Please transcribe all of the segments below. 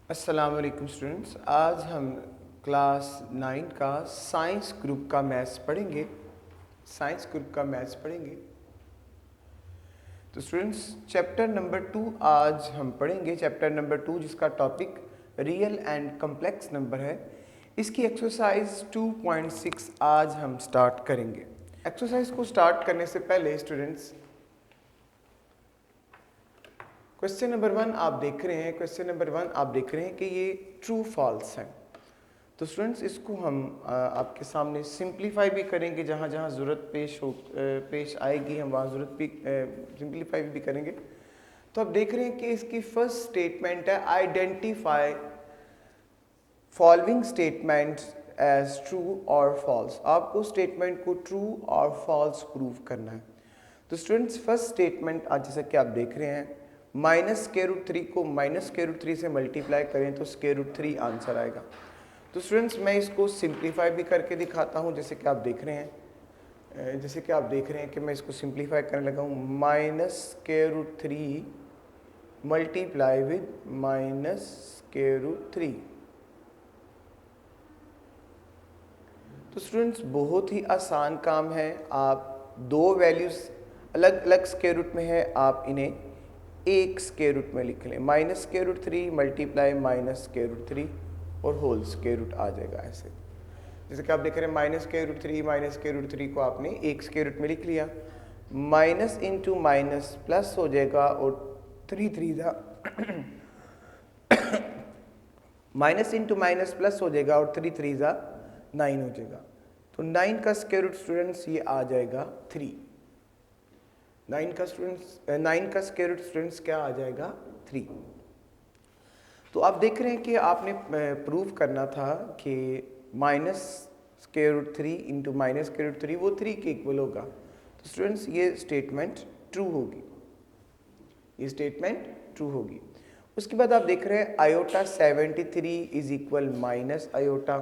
अस्सलाम वालेकुम स्टूडेंट्स। आज हम क्लास 9 का साइंस ग्रुप का मैथ्स पढ़ेंगे। तो स्टूडेंट्स चैप्टर नंबर 2 आज हम पढ़ेंगे। चैप्टर नंबर 2 जिसका topic real and complex number है। इसकी एक्सरसाइज 2.6 आज हम स्टार्ट करेंगे। एक्सरसाइज को स्टार्ट करने से पहले स्टूडेंट्स क्वेश्चन नंबर 1 आप देख रहे हैं कि ये ट्रू फॉल्स है। तो स्टूडेंट्स इसको हम आपके सामने सिंप्लीफाई भी करेंगे, जहाँ जहाँ ज़रूरत पेश आएगी हम वहाँ ज़रूरत भी सिंप्लीफाई भी करेंगे। तो आप देख रहे हैं कि इसकी फर्स्ट स्टेटमेंट है identify following statements as true और फॉल्स। आपको स्टेटमेंट को ट्रू और फॉल्स प्रूव करना है। तो स्टूडेंट्स फर्स्ट स्टेटमेंट आज जैसा कि आप देख रहे हैं, -√3 को -√3 से मल्टीप्लाई करें तो √3 आंसर आएगा। तो स्टूडेंट्स मैं इसको सिंप्लीफाई भी करके दिखाता हूँ। जैसे कि आप देख रहे हैं कि मैं इसको सिंप्लीफाई करने लगा हूँ। -√3 मल्टीप्लाई विद -√3। तो स्टूडेंट्स बहुत ही आसान काम है। आप दो वैल्यूज़ अलग अलग स्क्वायर रूट में है, आप इन्हें एक स्क्वायर रूट में लिख लें। -√3 मल्टीप्लाई -√3 और होल स्क्वायर रूट आ जाएगा ऐसे। जैसे कि आप देख रहे हैं -√3 को आपने एक स्क्वायर रूट में लिख लिया। माइनस इंटू माइनस प्लस हो जाएगा और 3 ज़ा माइनस इंटू माइनस प्लस हो जाएगा और 3 ज़ा 9 हो जाएगा। तो 9 का स्क्वायर रूट स्टूडेंट्स ये आ जाएगा 3। 9 का स्क्वायर रूट स्टूडेंट्स क्या आ जाएगा 3। तो आप देख रहे हैं कि आपने प्रूव करना था कि -√3 इंटू -√3 वो 3 के इक्वल होगा। तो स्टूडेंट्स ये स्टेटमेंट ट्रू होगी। उसके बाद आप देख रहे हैं iota 73 is equal minus iota.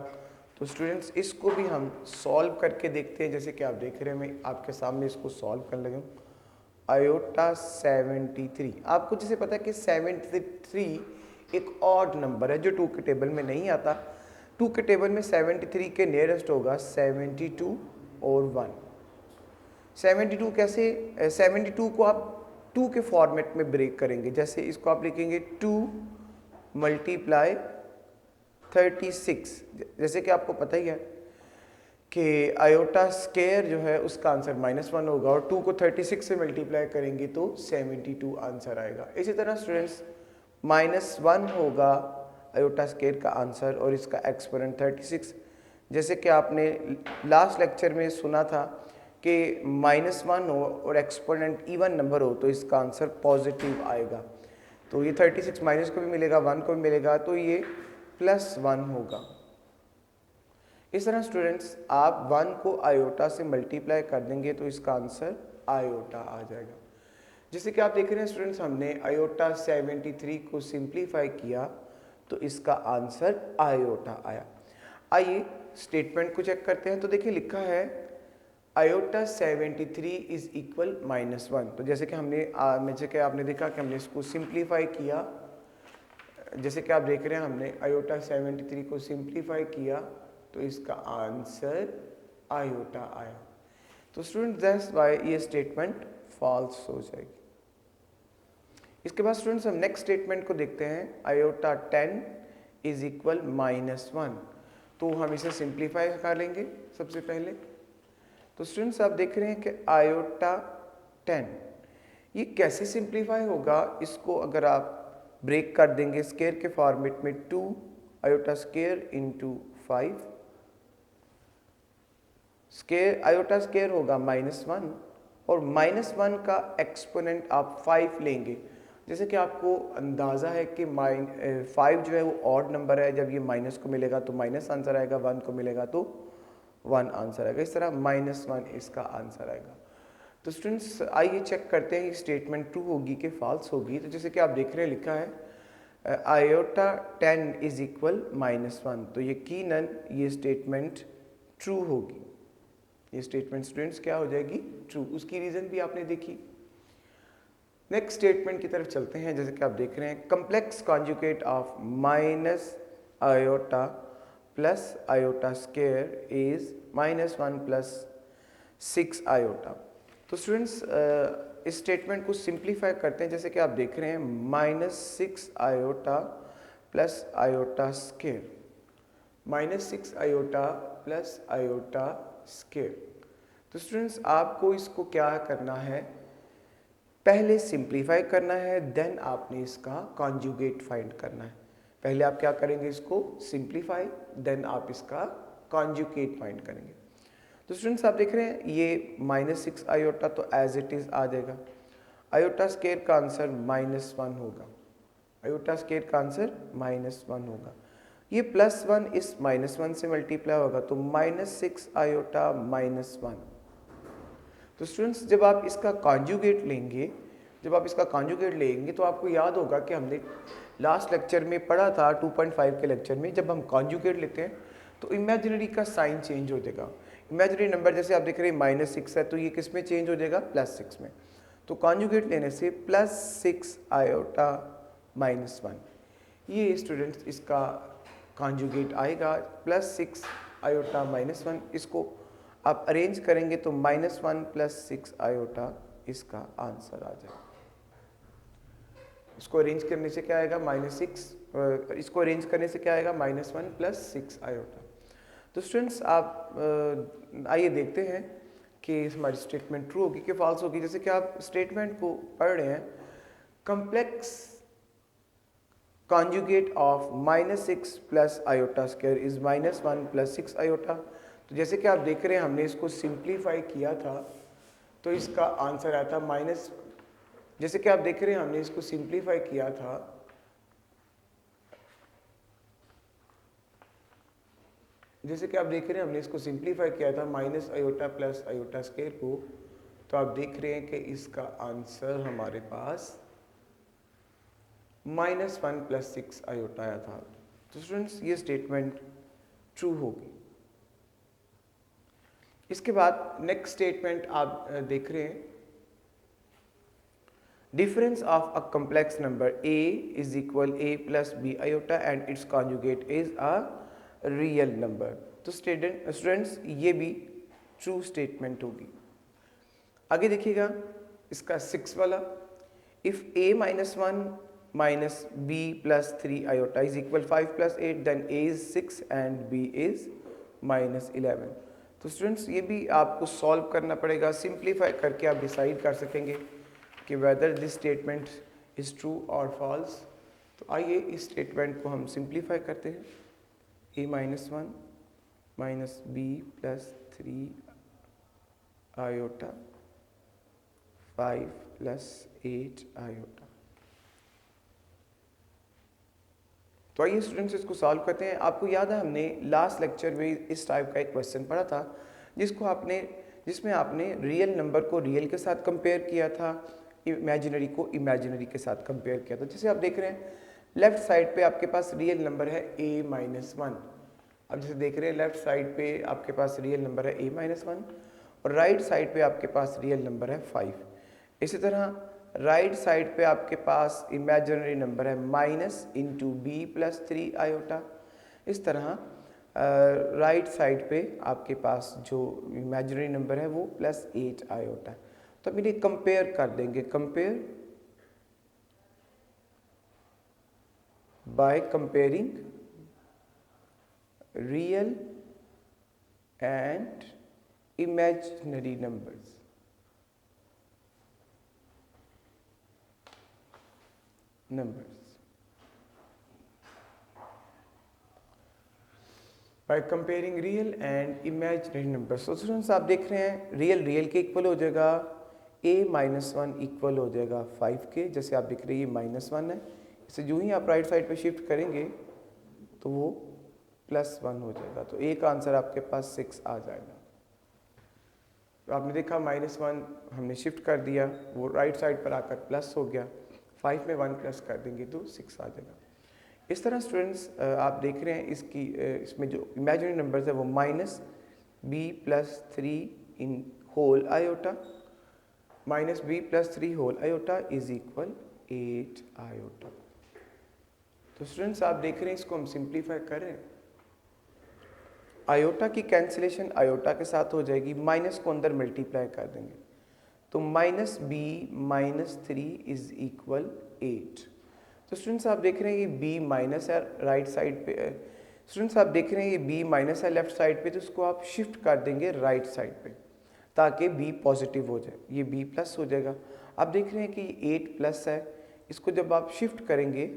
तो स्टूडेंट्स इसको भी हम सॉल्व करके देखते हैं। जैसे कि आप देख रहे हैं मैं आपके सामने इसको सॉल्व करने लगा हूँ। आयोटा 73, आपको जैसे पता है कि 73 एक ऑड नंबर है जो 2 के टेबल में नहीं आता। 2 के टेबल में 73 के नियरेस्ट होगा 72 और 1। 72 कैसे, 72 को आप 2 के फॉर्मेट में ब्रेक करेंगे। जैसे इसको आप लिखेंगे 2 मल्टीप्लाई 36। जैसे कि आपको पता ही है कि आयोटा स्क्वायर जो है उसका आंसर -1 होगा और 2 को 36 से मल्टीप्लाई करेंगे तो 72 आंसर आएगा। इसी तरह स्टूडेंट्स -1 होगा आयोटा स्क्वायर का आंसर और इसका एक्सपोनेंट 36। जैसे कि आपने लास्ट लेक्चर में सुना था कि -1 हो और एक्सपोनेंट इवन नंबर हो तो इसका आंसर पॉजिटिव आएगा। तो ये 36 माइनस को भी मिलेगा, 1 को भी मिलेगा, तो ये +1 होगा। इस तरह स्टूडेंट्स आप 1 को आयोटा से मल्टीप्लाई कर देंगे तो इसका आंसर आयोटा आ जाएगा। जैसे कि आप देख रहे हैं स्टूडेंट्स हमने आयोटा 73 को सिंप्लीफाई किया तो इसका आंसर आयोटा आया। आइए स्टेटमेंट को चेक करते हैं। तो देखिए लिखा है आयोटा 73 इज इक्वल -1। तो जैसे कि आपने देखा कि हमने इसको सिंप्लीफाई किया। जैसे कि आप देख रहे हैं हमने आयोटा 73 को सिंप्लीफाई किया तो इसका आंसर आयोटा आया। तो स्टूडेंट दैट्स व्हाई ये स्टेटमेंट फॉल्स हो जाएगी। इसके बाद स्टूडेंट्स हम नेक्स्ट स्टेटमेंट को देखते हैं। Iota 10 is equal -1। तो हम इसे सिंप्लीफाई कर लेंगे सबसे पहले। तो स्टूडेंट्स आप देख रहे हैं कि आयोटा 10 ये कैसे सिंप्लीफाई होगा। इसको अगर आप ब्रेक कर देंगे स्क्वायर के फॉर्मेट में 2 iota square into 5 square, iota square होगा -1 और -1 का एक्सपोनेंट आप 5 लेंगे। जैसे कि आपको अंदाज़ा है कि 5 जो है वो ऑड नंबर है, जब ये माइनस को मिलेगा तो माइनस आंसर आएगा, 1 को मिलेगा तो 1 आंसर आएगा। इस तरह -1 इसका आंसर आएगा। तो स्टूडेंट्स आइए चेक करते हैं ये स्टेटमेंट ट्रू होगी कि फॉल्स होगी। तो जैसे कि आप देख रहे हैं लिखा है आयोटा 10 इज इक्वल -1। तो यकीनन ये स्टेटमेंट ट्रू होगी। ये स्टेटमेंट स्टूडेंट्स क्या हो जाएगी ट्रू। उसकी रीज़न भी आपने देखी। नेक्स्ट स्टेटमेंट की तरफ चलते हैं। जैसे कि आप देख रहे हैं complex conjugate of minus iota plus iota square is -1 plus 6 iota. तो स्टूडेंट्स इस स्टेटमेंट को सिंप्लीफाई करते हैं। जैसे कि आप देख रहे हैं -6 iota plus iota square, -6 iota plus iota square. तो स्टूडेंट्स आपको इसको क्या करना है, पहले सिंप्लीफाई करना है, देन आपने इसका कॉन्जुगेट फाइंड करना है। पहले आप क्या करेंगे, इसको सिंप्लीफाई, देन आप इसका कॉन्जुगेट फाइंड करेंगे। तो स्टूडेंट्स आप देख रहे हैं ये -6 आयोटा तो एज इट इज आ जाएगा। आयोटा स्क्वायर का आंसर -1 होगा, आयोटा स्क्वायर का आंसर -1 होगा। ये +1 इस -1 से मल्टीप्लाई होगा तो -6 आयोटा -1। तो स्टूडेंट्स जब आप इसका कॉन्जुगेट लेंगे, तो आपको याद होगा कि हमने लास्ट लेक्चर में पढ़ा था 2.5 के लेक्चर में, जब हम कॉन्जुगेट लेते हैं तो इमेजिनरी का साइन चेंज हो जाएगा। इमेजिनरी नंबर जैसे आप देख रहे हैं -6 है तो ये किस में चेंज हो जाएगा, +6 में। तो कॉन्जुगेट लेने से +6 आयोटा -1, ये स्टूडेंट्स इसका कॉन्जुगेट आएगा +6 आयोटा -1। इसको आप अरेंज करेंगे तो -1 + 6 आयोटा इसका आंसर आ जाएगा। इसको अरेंज करने से क्या आएगा, -6, इसको अरेंज करने से क्या आएगा, -1 + 6 आयोटा। तो स्टूडेंट्स आप आइए देखते हैं कि हमारी स्टेटमेंट ट्रू होगी कि फॉल्स होगी। जैसे कि आप स्टेटमेंट को पढ़ रहे हैं, complex conjugate of -6 plus iota square is -1 + 6 iota. तो जैसे कि आप देख रहे हैं हमने इसको सिंप्लीफाई किया था तो इसका आंसर आया था माइनस, जैसे कि आप देख रहे हैं हमने इसको सिंप्लीफाई किया था minus iota plus iota square को, तो आप देख रहे हैं कि इसका आंसर हमारे पास -1 + 6 आयोटा आया था। तो स्टूडेंट्स ये स्टेटमेंट ट्रू होगी। इसके बाद नेक्स्ट स्टेटमेंट आप देख रहे हैं, difference of a complex number a is equal a + b iota and it's conjugate is a real number. तो स्टूडेंट्स ये भी ट्रू स्टेटमेंट होगी। आगे देखिएगा इसका 6 वाला, if a - 1 - b + 3 iota is equal 5 + 8 then a is 6 and b is -11। तो students ये भी आपको सॉल्व करना पड़ेगा, सिंप्लीफाई करके आप डिसाइड कर सकेंगे कि whether this statement is true और फॉल्स। तो आइए इस स्टेटमेंट को हम सिंप्लीफाई करते हैं। a - 1 - b + 3 iota 5 + 8 iota. तो आइए स्टूडेंट्स इसको सॉल्व करते हैं। आपको याद है हमने लास्ट लेक्चर में इस टाइप का एक क्वेश्चन पढ़ा था जिसमें आपने रियल नंबर को रियल के साथ कंपेयर किया था, इमेजिनरी को इमेजिनरी के साथ कंपेयर किया था। जैसे आप देख रहे हैं लेफ्ट साइड पे आपके पास रियल नंबर है a - 1। अब जैसे देख रहे हैं लेफ्ट साइड पे आपके पास रियल नंबर है a - 1 और राइट साइड पे आपके पास रियल नंबर है 5। इसी तरह राइट साइड पे आपके पास इमेजिनरी नंबर है -b + 3 आयोटा। इस तरह राइट साइड पे आपके पास जो इमेजिनरी नंबर है वो +8 आयोटा। तो अब इन्हें कंपेयर कर देंगे, compare by comparing real and imaginary numbers. By comparing real and imaginary numbers. तो स्टूडेंट्स आप देख रहे हैं रियल के इक्वल हो जाएगा, a - 1 इक्वल हो जाएगा 5 के। जैसे आप देख रहे हैं ये -1 है, इसे जो ही आप राइट साइड पे शिफ्ट करेंगे तो वो +1 हो जाएगा। तो a का आंसर आपके पास 6 आ जाएगा। तो आपने देखा -1 हमने शिफ्ट कर दिया, वो राइट साइड पर आकर प्लस हो गया, 5 में 1 प्लस कर देंगे तो 6 आ जाएगा। इस तरह स्टूडेंट्स आप देख रहे हैं इसमें जो इमेजिनरी नंबर्स है वो -b + 3 in whole iota minus b plus 3 whole iota is equal 8 iota. तो स्टूडेंट्स आप देख रहे हैं, इसको हम सिंप्लीफाई करें, आयोटा की कैंसिलेशन आयोटा के साथ हो जाएगी, माइनस को अंदर मल्टीप्लाई कर देंगे, तो minus b minus 3 is equal 8। तो स्टूडेंट्स आप देख रहे हैं ये बी माइनस है राइट साइड पे, स्टूडेंट्स आप देख रहे हैं ये बी माइनस है लेफ्ट साइड पे, तो इसको आप शिफ्ट कर देंगे राइट साइड पे ताकि बी पॉजिटिव हो जाए, ये बी प्लस हो जाएगा। आप देख रहे हैं कि 8 प्लस है, इसको जब आप शिफ्ट करेंगे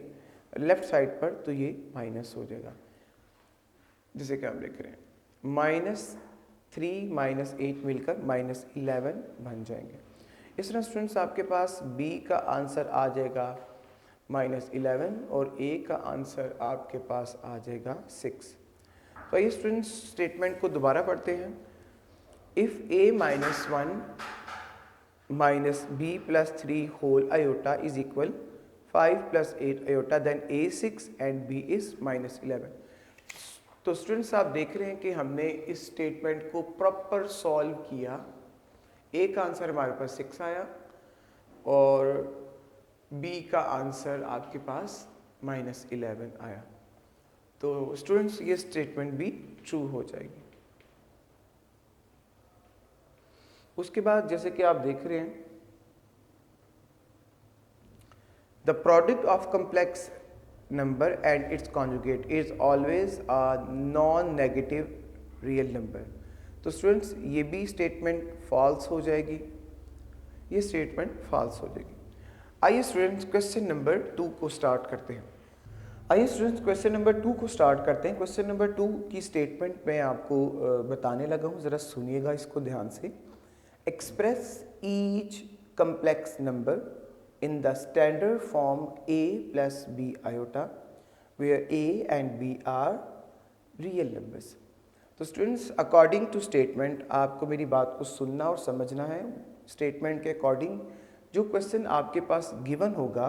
लेफ्ट साइड पर तो ये माइनस हो जाएगा, जैसे कि आप देख रहे हैं -3 -8 मिलकर -11 बन जाएंगे। इस तरह स्टूडेंट्स आपके पास बी का आंसर आ जाएगा -11 और ए का आंसर आपके पास आ जाएगा 6। तो ये स्टूडेंट्स स्टेटमेंट को दोबारा पढ़ते हैं। If a -1 minus b plus 3 whole iota is equal 5 plus 8 iota, then a 6 and b is -11। तो स्टूडेंट्स आप देख रहे हैं कि हमने इस स्टेटमेंट को प्रॉपर सॉल्व किया। a का आंसर हमारे पास 6 आया और b का आंसर आपके पास -11 आया। तो स्टूडेंट्स ये स्टेटमेंट भी ट्रू हो जाएगी। उसके बाद जैसे कि आप देख रहे हैं, the product of complex number and it's conjugate is always a non negative real number. तो स्टूडेंट्स ये भी स्टेटमेंट फॉल्स हो जाएगी, ये स्टेटमेंट फॉल्स हो जाएगी। आइए स्टूडेंट्स क्वेश्चन नंबर 2 को स्टार्ट करते हैं। आइए स्टूडेंट्स क्वेश्चन नंबर 2 को स्टार्ट करते हैं। क्वेश्चन नंबर 2 की स्टेटमेंट मैं आपको बताने लगा हूँ, ज़रा सुनिएगा इसको ध्यान से। Express each complex number in the standard form a plus b iota where a and b are real numbers। तो स्टूडेंट्स अकॉर्डिंग टू स्टेटमेंट आपको मेरी बात को सुनना और समझना है। स्टेटमेंट के अकॉर्डिंग जो क्वेश्चन आपके पास गिवन होगा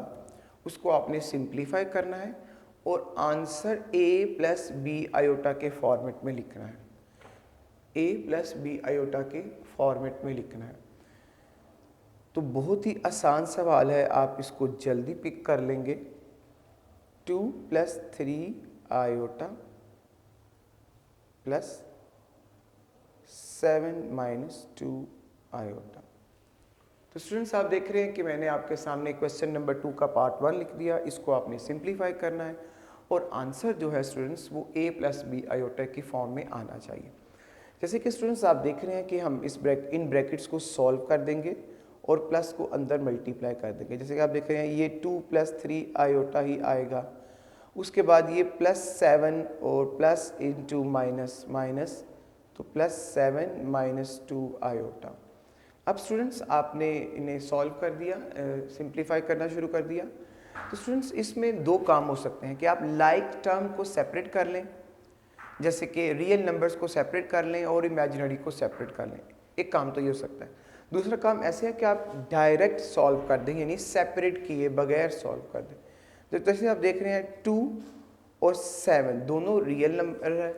उसको आपने सिंप्लीफाई करना है और answer a plus B iota के फॉर्मेट में लिखना है, a प्लस बी आयोटा के फॉर्मेट में लिखना है। तो बहुत ही आसान सवाल है, आप इसको जल्दी पिक कर लेंगे। 2 + 3 आयोटा प्लस 7 - 2 आयोटा। तो स्टूडेंट्स आप देख रहे हैं कि मैंने आपके सामने क्वेश्चन नंबर 2 का पार्ट 1 लिख दिया, इसको आपने सिंप्लीफाई करना है और आंसर जो है स्टूडेंट्स वो a प्लस बी आयोटा की फॉर्म में आना चाहिए। जैसे कि स्टूडेंट्स आप देख रहे हैं कि हम इन ब्रैकेट्स को सॉल्व कर देंगे और प्लस को अंदर मल्टीप्लाई कर देंगे। जैसे कि आप देख रहे हैं ये 2 + 3 आयोटा ही आएगा, उसके बाद ये +7 और प्लस इंटू माइनस माइनस, तो +7 - 2 आयोटा। अब स्टूडेंट्स आपने इन्हें सॉल्व कर दिया, सिंप्लीफाई करना शुरू कर दिया। तो स्टूडेंट्स इसमें 2 काम हो सकते हैं कि आप लाइक टर्म को सेपरेट कर लें, जैसे कि रियल नंबर्स को सेपरेट कर लें और इमेजिनरी को सेपरेट कर लें, एक काम तो ये हो सकता है। दूसरा काम ऐसे है कि आप डायरेक्ट सॉल्व कर दें, यानी सेपरेट किए बगैर सॉल्व कर दें। तो जैसे आप देख रहे हैं 2 और 7 दोनों रियल नंबर है,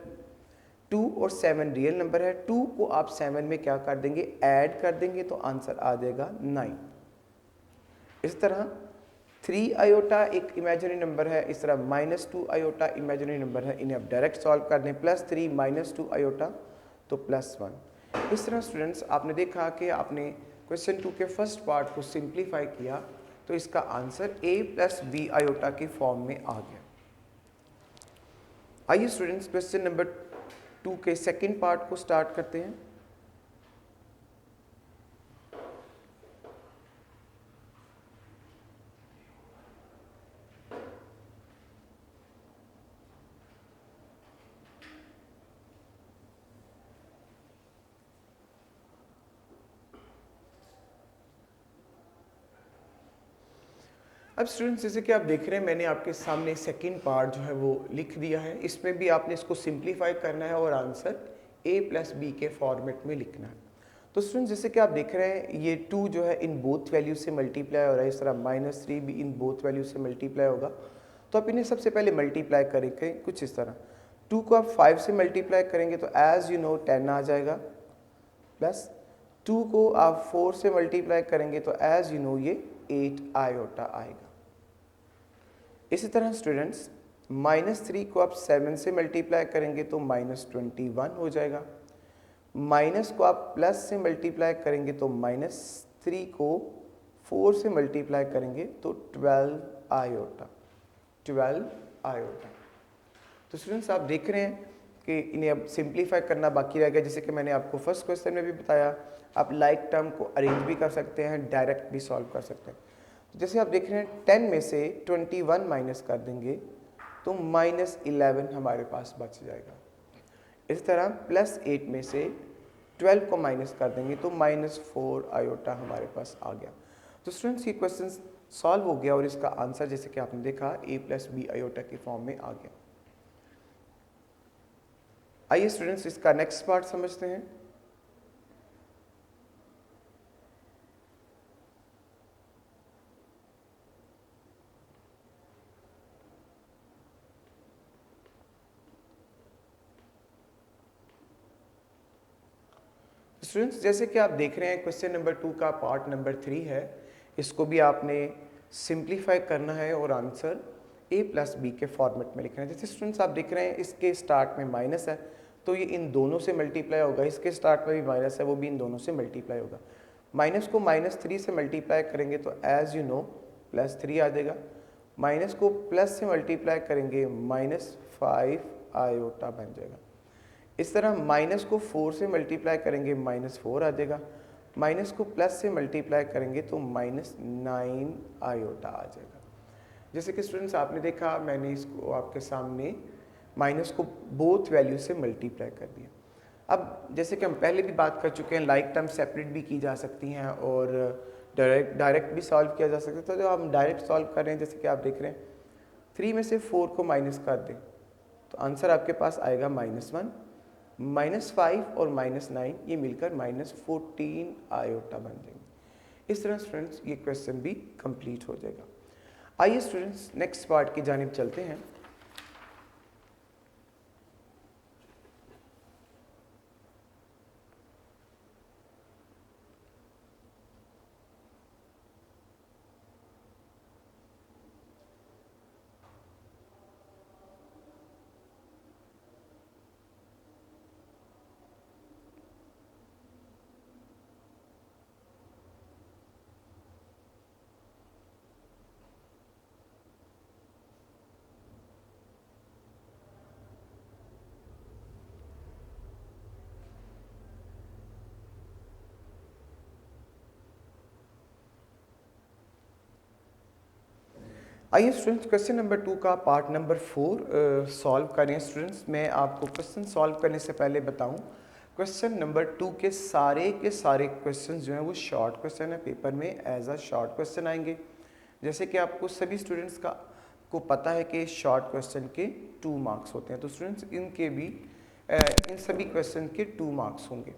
2 और 7 रियल नंबर है। 2 को आप 7 में क्या कर देंगे, ऐड कर देंगे, तो आंसर आ जाएगा 9। इस तरह 3 आयोटा एक इमेजिनरी नंबर है, इस तरह -2 आयोटा इमेजिनरी नंबर है, इन्हें आप डायरेक्ट सॉल्व कर दें, +3 - 2 आयोटा तो +1। इस तरह स्टूडेंट्स आपने देखा कि आपने क्वेश्चन 2 के फर्स्ट पार्ट को सिंप्लीफाई किया तो इसका answer a plus B iota की फॉर्म में आ गया। आइए स्टूडेंट्स क्वेश्चन नंबर 2 के सेकेंड पार्ट को स्टार्ट करते हैं। अब स्टूडेंट्स जैसे कि आप देख रहे हैं मैंने आपके सामने सेकंड पार्ट जो है वो लिख दिया है, इसमें भी आपने इसको सिंप्लीफाई करना है और आंसर a प्लस बी के फॉर्मेट में लिखना है। तो स्टूडेंट्स जैसे कि आप देख रहे हैं ये 2 जो है इन बोथ वैल्यू से मल्टीप्लाई हो रहा है, इस तरह -3 भी इन बोथ वैल्यू से मल्टीप्लाई होगा। तो आप इन्हें सबसे पहले मल्टीप्लाई करेंगे कुछ इस तरह, 2 को आप 5 से मल्टीप्लाई करेंगे तो एज यू नो 10 आ जाएगा, प्लस 2 को आप 4 से मल्टीप्लाई करेंगे तो एज यू नो ये 8 आयोटा आएगा। इसी तरह स्टूडेंट्स -3 को आप 7 से मल्टीप्लाई करेंगे तो -21 हो जाएगा। माइनस को आप प्लस से मल्टीप्लाई करेंगे तो -3 को 4 से मल्टीप्लाई करेंगे तो 12 आयोटा, 12 आयोटा। तो स्टूडेंट्स आप देख रहे हैं कि इन्हें अब सिंप्लीफाई करना बाकी रह गया। जैसे कि मैंने आपको फर्स्ट क्वेश्चन में भी बताया, आप लाइक टर्म को अरेंज भी कर सकते हैं, डायरेक्ट भी सॉल्व कर सकते हैं। तो जैसे आप देख रहे हैं 10 में से 21 माइनस कर देंगे तो -11 हमारे पास बच जाएगा। इस तरह +8 में से 12 को माइनस कर देंगे तो -4 आयोटा हमारे पास आ गया। तो स्टूडेंट्स ये क्वेश्चन सॉल्व हो गया और इसका आंसर जैसे कि आपने देखा a + b आयोटा के फॉर्म में आ गया। आइए स्टूडेंट्स इसका नेक्स्ट पार्ट समझते हैं। स्टूडेंट्स जैसे कि आप देख रहे हैं क्वेश्चन नंबर 2 का पार्ट नंबर 3 है। इसको भी आपने सिंप्लीफाई करना है और आंसर a + b के फॉर्मेट में लिखना है। जैसे स्टूडेंट्स आप देख रहे हैं इसके स्टार्ट में माइनस है तो ये इन दोनों से मल्टीप्लाई होगा, इसके स्टार्ट में भी माइनस है वो भी इन दोनों से मल्टीप्लाई होगा। माइनस को -3 से मल्टीप्लाई करेंगे तो एज यू नो +3 आ जाएगा। माइनस को प्लस से मल्टीप्लाई करेंगे -5 आयोटा बन जाएगा। इस तरह माइनस को 4 से मल्टीप्लाई करेंगे -4 आ जाएगा। माइनस को प्लस से मल्टीप्लाई करेंगे तो -9 आयोटा आ जाएगा। जैसे कि स्टूडेंट्स आपने देखा मैंने इसको आपके सामने माइनस को बोथ वैल्यू से मल्टीप्लाई कर दिया। अब जैसे कि हम पहले भी बात कर चुके हैं लाइक टर्म सेपरेट भी की जा सकती हैं और डायरेक्ट भी सॉल्व किया जा सकता है। तो जो हम डायरेक्ट सॉल्व कर रहे हैं जैसे कि आप देख रहे हैं 3 में से 4 को माइनस कर दें तो आंसर आपके पास आएगा -1, -5 और -9 ये मिलकर -14 आयोटा बन जाएंगे। इस तरह स्टूडेंट्स ये क्वेश्चन भी कंप्लीट हो जाएगा। आइए स्टूडेंट्स नेक्स्ट पार्ट की जानिब चलते हैं। आइए स्टूडेंट्स क्वेश्चन नंबर 2 का पार्ट नंबर 4 सॉल्व करें। स्टूडेंट्स मैं आपको क्वेश्चन सॉल्व करने से पहले बताऊं क्वेश्चन नंबर 2 के सारे क्वेश्चन जो हैं वो शॉर्ट क्वेश्चन है, पेपर में एज अ शॉर्ट क्वेश्चन आएंगे। जैसे कि आपको सभी स्टूडेंट्स को पता है कि शॉर्ट क्वेश्चन के 2 मार्क्स होते हैं, तो स्टूडेंट्स इनके भी इन सभी क्वेश्चन के 2 मार्क्स होंगे।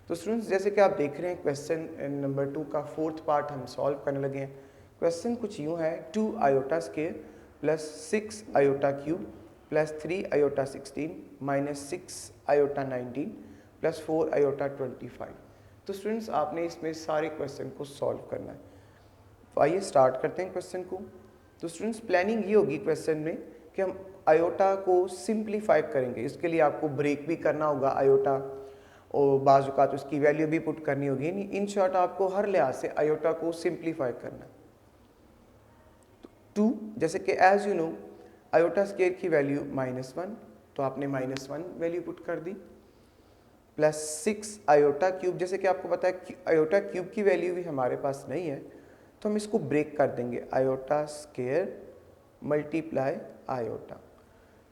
तो स्टूडेंट्स जैसे कि आप देख रहे हैं क्वेश्चन नंबर 2 का 4th पार्ट हम सॉल्व करने लगे हैं। क्वेश्चन कुछ यूँ है 2 iota square plus 6 iota cube plus 3 iota 16 -6 iota 19 plus 4 iota 25। तो स्टूडेंट्स आपने इसमें सारे क्वेश्चन को सॉल्व करना है। तो आइए स्टार्ट करते हैं क्वेश्चन को। तो स्टूडेंट्स प्लानिंग ये होगी क्वेश्चन में कि हम आयोटा को सिंप्लीफाई करेंगे। इसके लिए आपको ब्रेक भी करना होगा आयोटा और बाज़ औक़ात उसकी वैल्यू भी पुट करनी होगी। इन शॉर्ट आपको हर लिहाज से आयोटा को सिंप्लीफाई करना है। 2 जैसे कि as you know iota square की वैल्यू -1 तो आपने -1 वैल्यू पुट कर दी, प्लस 6 आयोटा क्यूब, जैसे कि आपको पता है आयोटा क्यूब की वैल्यू भी हमारे पास नहीं है तो हम इसको ब्रेक कर देंगे आयोटा स्क्वायर मल्टीप्लाई आयोटा।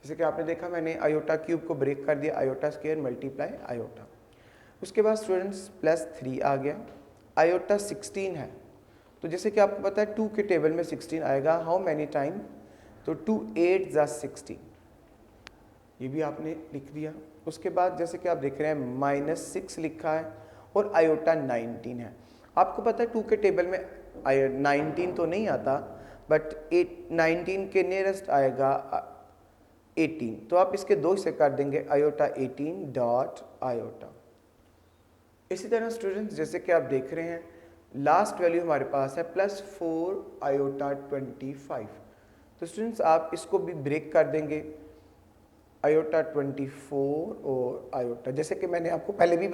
जैसे कि आपने देखा मैंने आयोटा क्यूब को ब्रेक कर दिया आयोटा स्क्वायर मल्टीप्लाई आयोटा। उसके बाद स्टूडेंट्स +3 आ गया, आयोटा 16 है तो जैसे कि आपको पता है 2 के टेबल में 16 आएगा, हाउ मैनी टाइम, तो 2 8 + 16 ये भी आपने लिख दिया। उसके बाद जैसे कि आप देख रहे हैं -6 लिखा है और आयोटा 19 है। आपको पता है 2 के टेबल में 19 तो नहीं आता बट 19 के नियरेस्ट आएगा 18, तो आप इसके 2 हिस्से कर देंगे आयोटा 18 डॉट आयोटा। इसी तरह स्टूडेंट्स जैसे कि आप देख रहे हैं लास्ट वैल्यू हमारे पास है +4 आयोटा 25। तो स्टूडेंट्स आप इसको भी ब्रेक कर देंगे आयोटा 24 और आयोटा, जैसे कि मैंने आपको पहले भी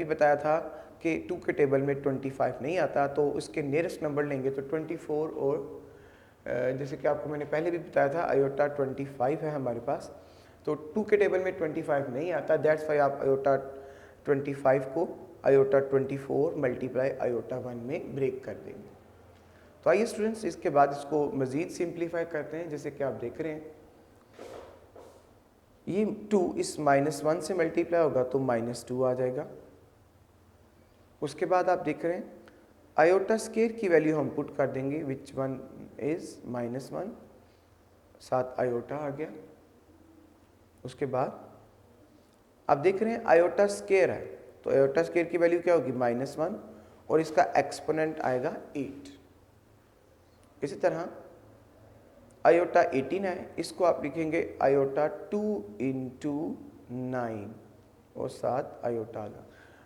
बताया था कि 2 के टेबल में 25 नहीं आता, तो उसके नियरेस्ट नंबर लेंगे तो 24 और जैसे कि आपको मैंने पहले भी बताया था आयोटा 25 है हमारे पास, तो 2 के टेबल में 25 नहीं आता, दैट्स वाई आप आयोटा 25 को आयोटा 24 मल्टीप्लाई आयोटा 1 में ब्रेक कर देंगे। तो आइए स्टूडेंट्स इसके बाद इसको मज़ीद सिंप्लीफाई करते हैं। जैसे कि आप देख रहे हैं ये 2 इस -1 से मल्टीप्लाई होगा तो -2 आ जाएगा। उसके बाद आप देख रहे हैं आयोटा स्केयर की वैल्यू हम पुट कर देंगे विच वन इज -1, साथ आयोटा आ गया। उसके बाद आप देख रहे हैं आयोटा स्केयर है, तो आयोटा स्केयर की वैल्यू क्या होगी -1 और इसका एक्सपोनेंट आएगा 8। इसी तरह आयोटा 18 है, इसको आप लिखेंगे आयोटा 2 × 9 और साथ आयोटा आ गया।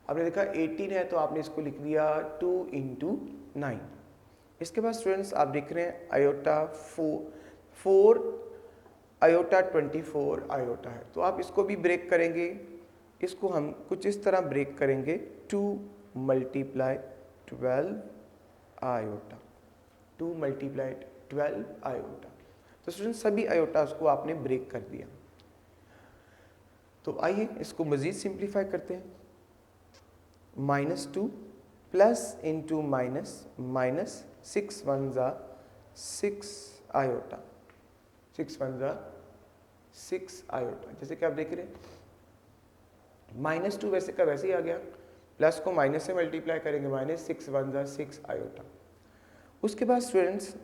आपने देखा 18 है तो आपने इसको लिख दिया 2 × 9। इसके बाद स्टूडेंट्स आप देख रहे हैं आयोटा 4 आयोटा 24 आयोटा है, तो आप इसको भी ब्रेक करेंगे। इसको हम कुछ इस तरह ब्रेक करेंगे 2 × 12 आयोटा, 2 × 12 आयोटा। तो स्टूडेंट्स सभी आयोटास को आपने ब्रेक कर दिया। तो आइए इसको मज़ीद सिंप्लीफाई करते हैं। -2 प्लस इंटू माइनस 6 1 ज़ा 6 आयोटा, 6 1 ज़ा 6 आयोटा। जैसे कि आप देख रहे हैं -2 वैसे का वैसे ही आ गया, प्लस को माइनस से मल्टीप्लाई करेंगे -6 1 ज़ा 6 आयोटा। उसके बाद स्टूडेंट्स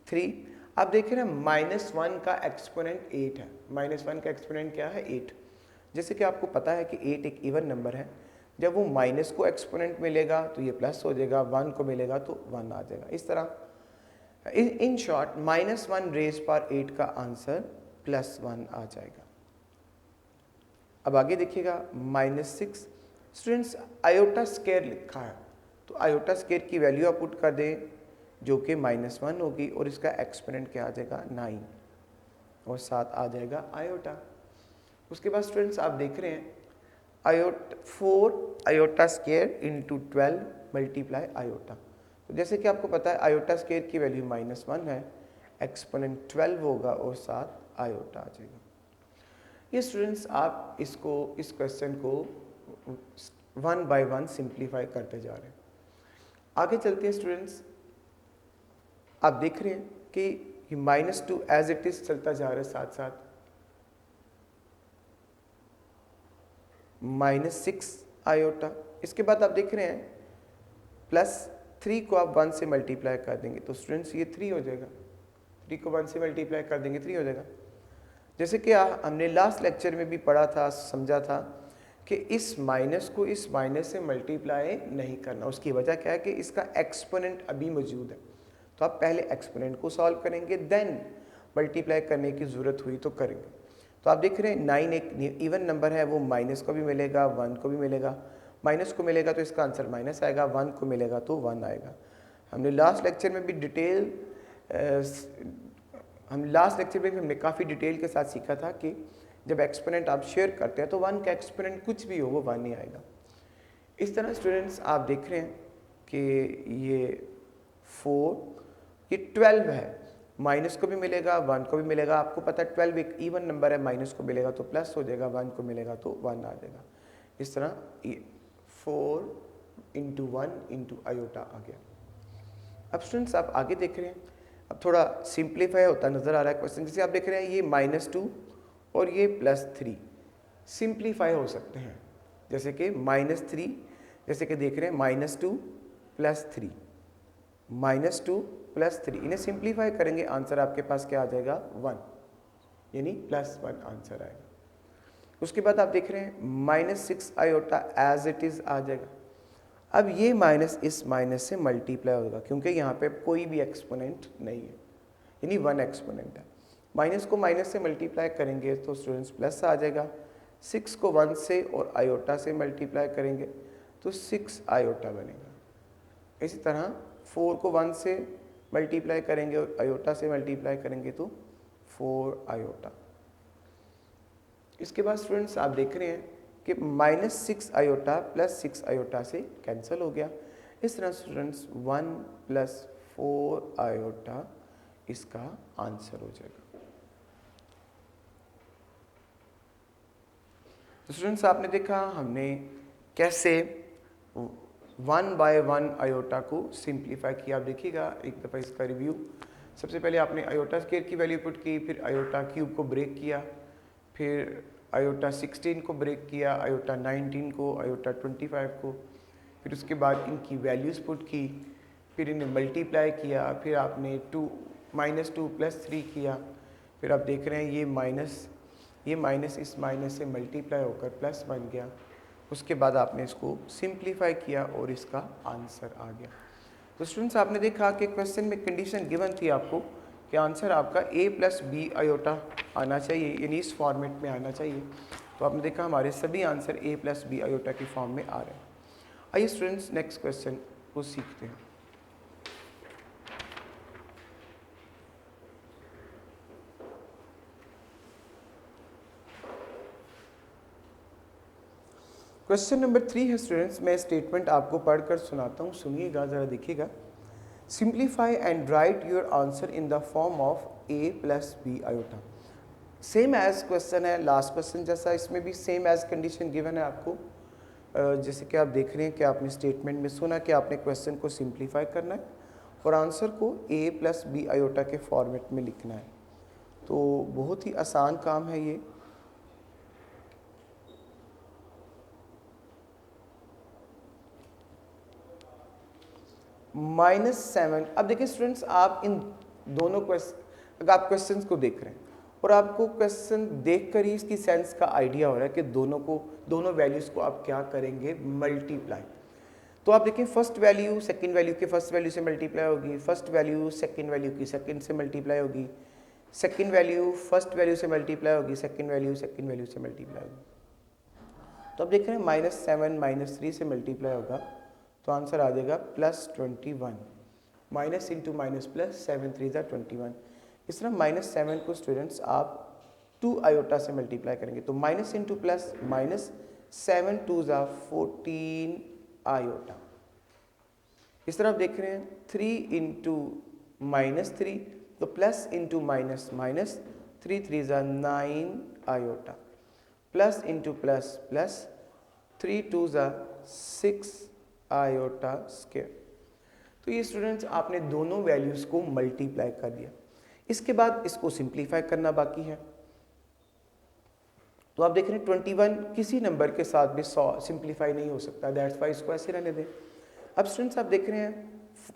3 आप देख रहे हैं -1 का एक्सपोनेंट 8 है। -1 का एक्सपोनेंट क्या है 8। जैसे कि आपको पता है कि 8 एक इवन नंबर है, जब वो माइनस को एक्सपोनेंट मिलेगा तो ये प्लस हो जाएगा, 1 को मिलेगा तो 1 आ जाएगा। इस तरह इन शॉर्ट -1 रेज़ पावर 8 का आंसर +1 आ जाएगा। अब आगे देखिएगा -6 स्टूडेंट्स आयोटा स्केयर लिखा है, तो आयोटा स्केयर की वैल्यू आप पुट कर दें जो कि -1 होगी और इसका एक्सपोनेंट क्या आ जाएगा 9 और साथ आ जाएगा आयोटा। उसके बाद स्टूडेंट्स आप देख रहे हैं 4 iota square into 12 multiply iota. तो जैसे कि आपको पता है आयोटा स्केयर की वैल्यू -1 है, एक्सपोनेंट 12 होगा और साथ आयोटा आ जाएगा। ये स्टूडेंट्स आप इसको इस क्वेश्चन को 1 बाय 1 सिंप्लीफाई करते जा रहे हैं। आगे चलते हैं स्टूडेंट्स, आप देख रहे हैं कि -2 एज इट इज चलता जा रहा है, साथ साथ -6 आयोटा। इसके बाद आप देख रहे हैं +3 को आप 1 से मल्टीप्लाई कर देंगे तो स्टूडेंट्स ये 3 हो जाएगा, 3 को 1 से मल्टीप्लाई कर देंगे 3 हो जाएगा। जैसे कि हमने लास्ट लेक्चर में भी पढ़ा था, समझा था कि इस माइनस को इस माइनस से मल्टीप्लाई नहीं करना। उसकी वजह क्या है कि इसका एक्सपोनेंट अभी मौजूद है, तो आप पहले एक्सपोनेंट को सॉल्व करेंगे, देन मल्टीप्लाई करने की ज़रूरत हुई तो करेंगे। तो आप देख रहे हैं 9 एक इवन नंबर है, वो माइनस को भी मिलेगा 1 को भी मिलेगा, माइनस को मिलेगा तो इसका आंसर माइनस आएगा, 1 को मिलेगा तो 1 आएगा। हमने लास्ट लेक्चर में भी हमने काफ़ी डिटेल के साथ सीखा था कि जब एक्सपोनेंट आप शेयर करते हैं तो 1 का एक्सपोनेंट कुछ भी हो वो 1 ही आएगा। इस तरह स्टूडेंट्स आप देख रहे हैं कि ये 4 ये 12 है, माइनस को भी मिलेगा 1 को भी मिलेगा। आपको पता है 12 एक इवन नंबर है, माइनस को मिलेगा तो प्लस हो जाएगा, 1 को मिलेगा तो 1 आ जाएगा। इस तरह ये 4 × 1 × आयोटा आ गया। अब स्टूडेंट्स आप आगे देख रहे हैं, अब थोड़ा सिंप्लीफाई होता नज़र आ रहा है क्वेश्चन। जैसे आप देख रहे हैं ये -2 और ये +3 सिंप्लीफाई हो सकते हैं, जैसे कि -3, जैसे कि देख रहे हैं -2 + 3 -2 + 3, इन्हें सिंप्लीफाई करेंगे आंसर आपके पास क्या आ जाएगा 1, यानी +1 आंसर आएगा। उसके बाद आप देख रहे हैं -6 आयोटा एज इट इज़ आ जाएगा। अब ये माइनस इस माइनस से मल्टीप्लाई होगा क्योंकि यहाँ पे कोई भी एक्सपोनेंट नहीं है, यानी 1 एक्सपोनेंट है। माइनस को माइनस से मल्टीप्लाई करेंगे तो स्टूडेंट्स प्लस आ जाएगा, 6 को 1 से और आयोटा से मल्टीप्लाई करेंगे तो 6 आयोटा बनेगा। इसी तरह 4 को 1 से मल्टीप्लाई करेंगे और आयोटा से मल्टीप्लाई करेंगे तो 4 आयोटा। इसके बाद स्टूडेंट्स आप देख रहे हैं कि -6 आयोटा प्लस 6 आयोटा से कैंसिल हो गया। इस तरह स्टूडेंट्स 1 + 4 आयोटा इसका आंसर हो जाएगा। तो स्टूडेंट्स आपने देखा हमने कैसे 1/1 आयोटा को सिंप्लीफाई किया। आप देखिएगा एक दफ़ा इसका रिव्यू। सबसे पहले आपने आयोटा स्क्वायर की वैल्यू पुट की, फिर आयोटा क्यूब को ब्रेक किया, फिर आयोटा 16 को ब्रेक किया, आयोटा 19 को, आयोटा 25 को, फिर उसके बाद इनकी वैल्यूज़ पुट की, फिर इन्हें मल्टीप्लाई किया, फिर आपने -2 + 3 किया, फिर आप देख रहे हैं ये माइनस इस माइनस से मल्टीप्लाई होकर प्लस बन गया। उसके बाद आपने इसको सिंप्लीफाई किया और इसका आंसर आ गया। तो स्टूडेंट्स आपने देखा कि क्वेश्चन में कंडीशन गिवन थी आपको कि आंसर आपका a + b आयोटा आना चाहिए, यानी इस फॉर्मेट में आना चाहिए। तो आपने देखा हमारे सभी आंसर a + b आयोटा की फॉर्म में आ रहे हैं। आइए स्टूडेंट्स नेक्स्ट क्वेश्चन को सीखते हैं। क्वेश्चन नंबर 3 है स्टूडेंट्स। मैं स्टेटमेंट आपको पढ़कर सुनाता हूँ, सुनिएगा, ज़रा देखिएगा। Simplify and write your answer in the form of a + b iota. Same as question है, लास्ट क्वेश्चन जैसा, इसमें भी सेम एज कंडीशन गिवन है आपको। जैसे कि आप देख रहे हैं कि आपने स्टेटमेंट में सुना कि आपने क्वेश्चन को सिंप्लीफाई करना है और आंसर को a + b आयोटा के फॉर्मेट में लिखना है। तो बहुत ही आसान काम है ये। -7। अब देखिए स्टूडेंट्स, आप इन दोनों अगर आप क्वेश्चंस को देख रहे हैं और आपको क्वेश्चन देखकर ही इसकी सेंस का आइडिया हो रहा है कि दोनों वैल्यूज़ को आप क्या करेंगे, मल्टीप्लाई। तो आप देखें फर्स्ट वैल्यू सेकंड वैल्यू के फर्स्ट वैल्यू से मल्टीप्लाई होगी, फर्स्ट वैल्यू सेकंड वैल्यू की सेकंड से मल्टीप्लाई होगी, सेकंड वैल्यू फर्स्ट वैल्यू से मल्टीप्लाई होगी, सेकंड वैल्यू से मल्टीप्लाई होगी। तो आप देख रहे हैं -7 -3 से मल्टीप्लाई होगा तो आंसर आ जाएगा +21। माइनस इंटू माइनस प्लस, 7 3 ज़ा 21। इस तरह -7 को स्टूडेंट्स आप 2 आयोटा से मल्टीप्लाई करेंगे तो माइनस इंटू प्लस, -7 2 ज़ा 14 आयोटा। इस तरह आप देख रहे हैं 3 इंटू -3 तो प्लस इंटू माइनस, 3 3 ज़ा 9 iota, plus into plus plus, 3 2 ज़ा 6 आयोटा स्क्वायर। तो ये स्टूडेंट्स आपने दोनों वैल्यूज़ को मल्टीप्लाई कर दिया। इसके बाद इसको सिंप्लीफाई करना बाकी है। तो आप देख रहे हैं 21 किसी नंबर के साथ भी सिंप्लीफाई नहीं हो सकता, दैट्स वाई इसको ऐसे रहने दें। अब स्टूडेंट्स आप देख रहे हैं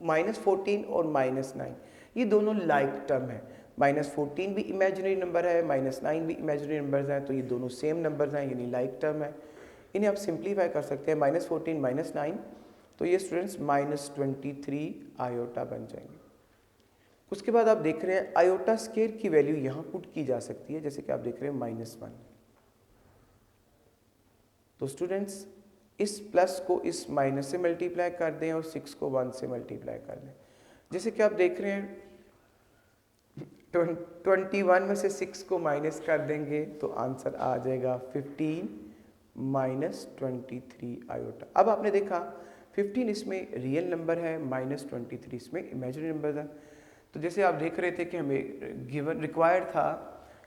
-14 और -9 ये दोनों लाइक टर्म है। -14 भी इमेजिनरी नंबर है, -9 भी इमेजिनरी नंबर्स हैं, तो ये दोनों सेम नंबर्स हैं, यानी लाइक टर्म है। इन्हें आप सिंप्लीफाई कर सकते हैं, -14 -9 तो ये स्टूडेंट्स -23 आयोटा बन जाएंगे। उसके बाद आप देख रहे हैं आयोटा स्क्वायर की वैल्यू यहाँ पुट की जा सकती है, जैसे कि आप देख रहे हैं -1। तो स्टूडेंट्स इस प्लस को इस माइनस से मल्टीप्लाई कर दें और 6 को 1 से मल्टीप्लाई कर दें। जैसे कि आप देख रहे हैं 21 में से 6 को माइनस कर देंगे तो आंसर आ जाएगा 15 -23 आयोटा। अब आपने देखा 15 इसमें रियल नंबर है, -23 इसमें इमेजिनरी नंबर है। तो जैसे आप देख रहे थे कि हमें गिवन रिक्वायर्ड था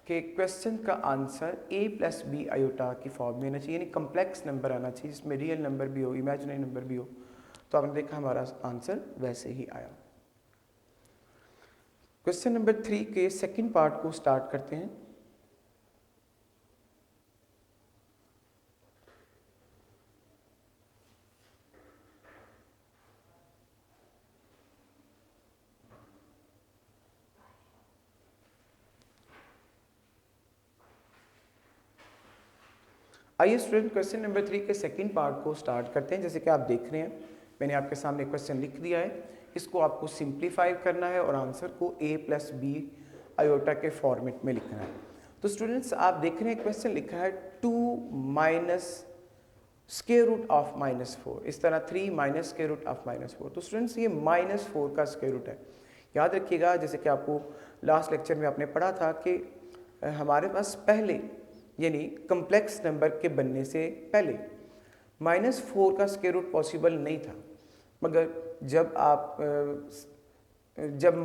कि क्वेश्चन का आंसर a + b आयोटा की फॉर्म में आना चाहिए, यानी कम्प्लेक्स नंबर आना चाहिए जिसमें रियल नंबर भी हो, इमेजिनरी नंबर भी हो। तो आपने देखा हमारा आंसर वैसे ही आया। क्वेश्चन नंबर 3 के सेकंड पार्ट को स्टार्ट करते हैं। आइए स्टूडेंट क्वेश्चन नंबर 3 के सेकंड पार्ट को स्टार्ट करते हैं। जैसे कि आप देख रहे हैं मैंने आपके सामने क्वेश्चन लिख दिया है, इसको आपको सिंप्लीफाई करना है और आंसर को a + b आयोटा के फॉर्मेट में लिखना है। तो स्टूडेंट्स आप देख रहे हैं क्वेश्चन लिखा है 2 माइनस स्क्वायर रूट ऑफ -4, इस तरह 3 माइनस स्क्वायर रूट ऑफ -4। तो स्टूडेंट्स ये -4 का स्क्वायर रूट है। याद रखिएगा जैसे कि आपको लास्ट लेक्चर में आपने पढ़ा था कि हमारे पास पहले यानी कम्प्लेक्स नंबर के बनने से पहले -4 का स्क्वायर रूट पॉसिबल नहीं था, मगर जब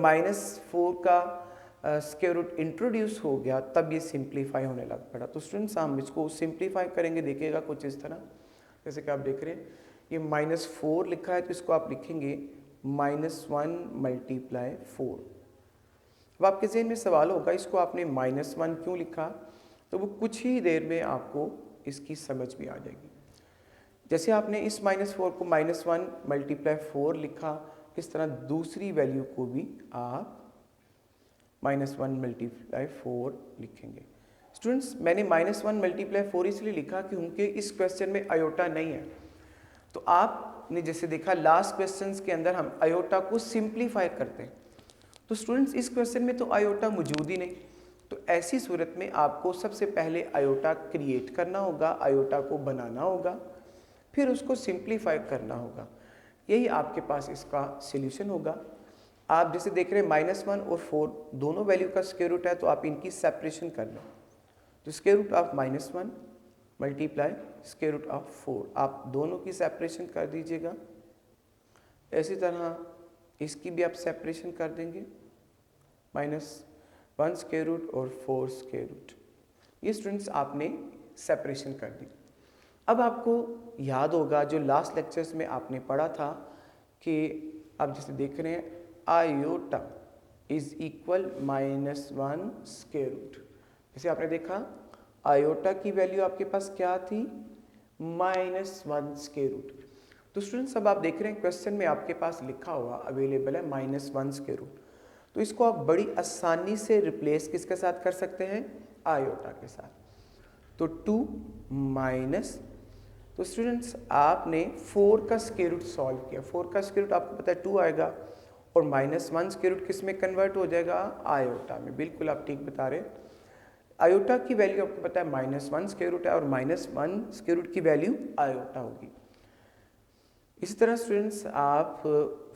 -4 का स्क्वायर रूट इंट्रोड्यूस हो गया तब ये सिंप्लीफाई होने लग पड़ा। तो स्टूडेंट्स हम इसको सिंप्लीफाई करेंगे, देखिएगा कुछ इस तरह, जैसे कि आप देख रहे हैं ये -4 लिखा है तो इसको आप लिखेंगे -1 मल्टीप्लाई 4। अब आपके जहन में सवाल होगा इसको आपने -1 क्यों लिखा, तो वो कुछ ही देर में आपको इसकी समझ भी आ जाएगी। जैसे आपने इस -4 को -1 मल्टीप्लाई 4 लिखा, इस तरह दूसरी वैल्यू को भी आप -1 मल्टीप्लाई 4 लिखेंगे। स्टूडेंट्स मैंने -1 मल्टीप्लाई 4 इसलिए लिखा क्योंकि इस क्वेश्चन में आयोटा नहीं है। तो आपने जैसे देखा लास्ट क्वेश्चंस के अंदर हम आयोटा को सिंप्लीफाई करते हैं, तो स्टूडेंट्स इस क्वेश्चन में तो आयोटा मौजूद ही नहीं। तो ऐसी सूरत में आपको सबसे पहले आयोटा क्रिएट करना होगा, आयोटा को बनाना होगा, फिर उसको सिंप्लीफाई करना होगा। यही आपके पास इसका सॉल्यूशन होगा। आप जैसे देख रहे हैं -1 और 4 दोनों वैल्यू का स्क्वायर रूट है, तो आप इनकी सेपरेशन कर लो। तो square root of -1 multiply square root of 4, आप दोनों की सेपरेशन कर दीजिएगा। इसी तरह इसकी भी आप सेपरेशन कर देंगे, -1 स्क्वायर रूट और 4 स्क्वायर रूट। ये स्टूडेंट्स आपने सेपरेशन कर दी। अब आपको याद होगा जो लास्ट लेक्चर्स में आपने पढ़ा था कि आप जैसे देख रहे हैं iota is equal -1 square root. जैसे आपने देखा आयोटा की वैल्यू आपके पास क्या थी, -1 स्क्वायर रूट। तो स्टूडेंट्स अब आप देख रहे हैं क्वेश्चन में आपके पास लिखा हुआ अवेलेबल है -1 स्क्वायर रूट। तो इसको आप बड़ी आसानी से रिप्लेस किसके साथ कर सकते हैं, आयोटा के साथ। तो 2 माइनस, तो स्टूडेंट्स आपने 4 का स्क्वायर रूट सॉल्व किया। 4 का स्क्वायर रूट आपको पता है 2 आएगा, और -1 स्क्वायर रूट किस में कन्वर्ट हो जाएगा, आयोटा में। बिल्कुल आप ठीक बता रहे हैं। आयोटा की वैल्यू आपको पता है -1 स्क्वायर रूट है, और -1 स्क्वायर रूट की वैल्यू आयोटा होगी। इसी तरह स्टूडेंट्स आप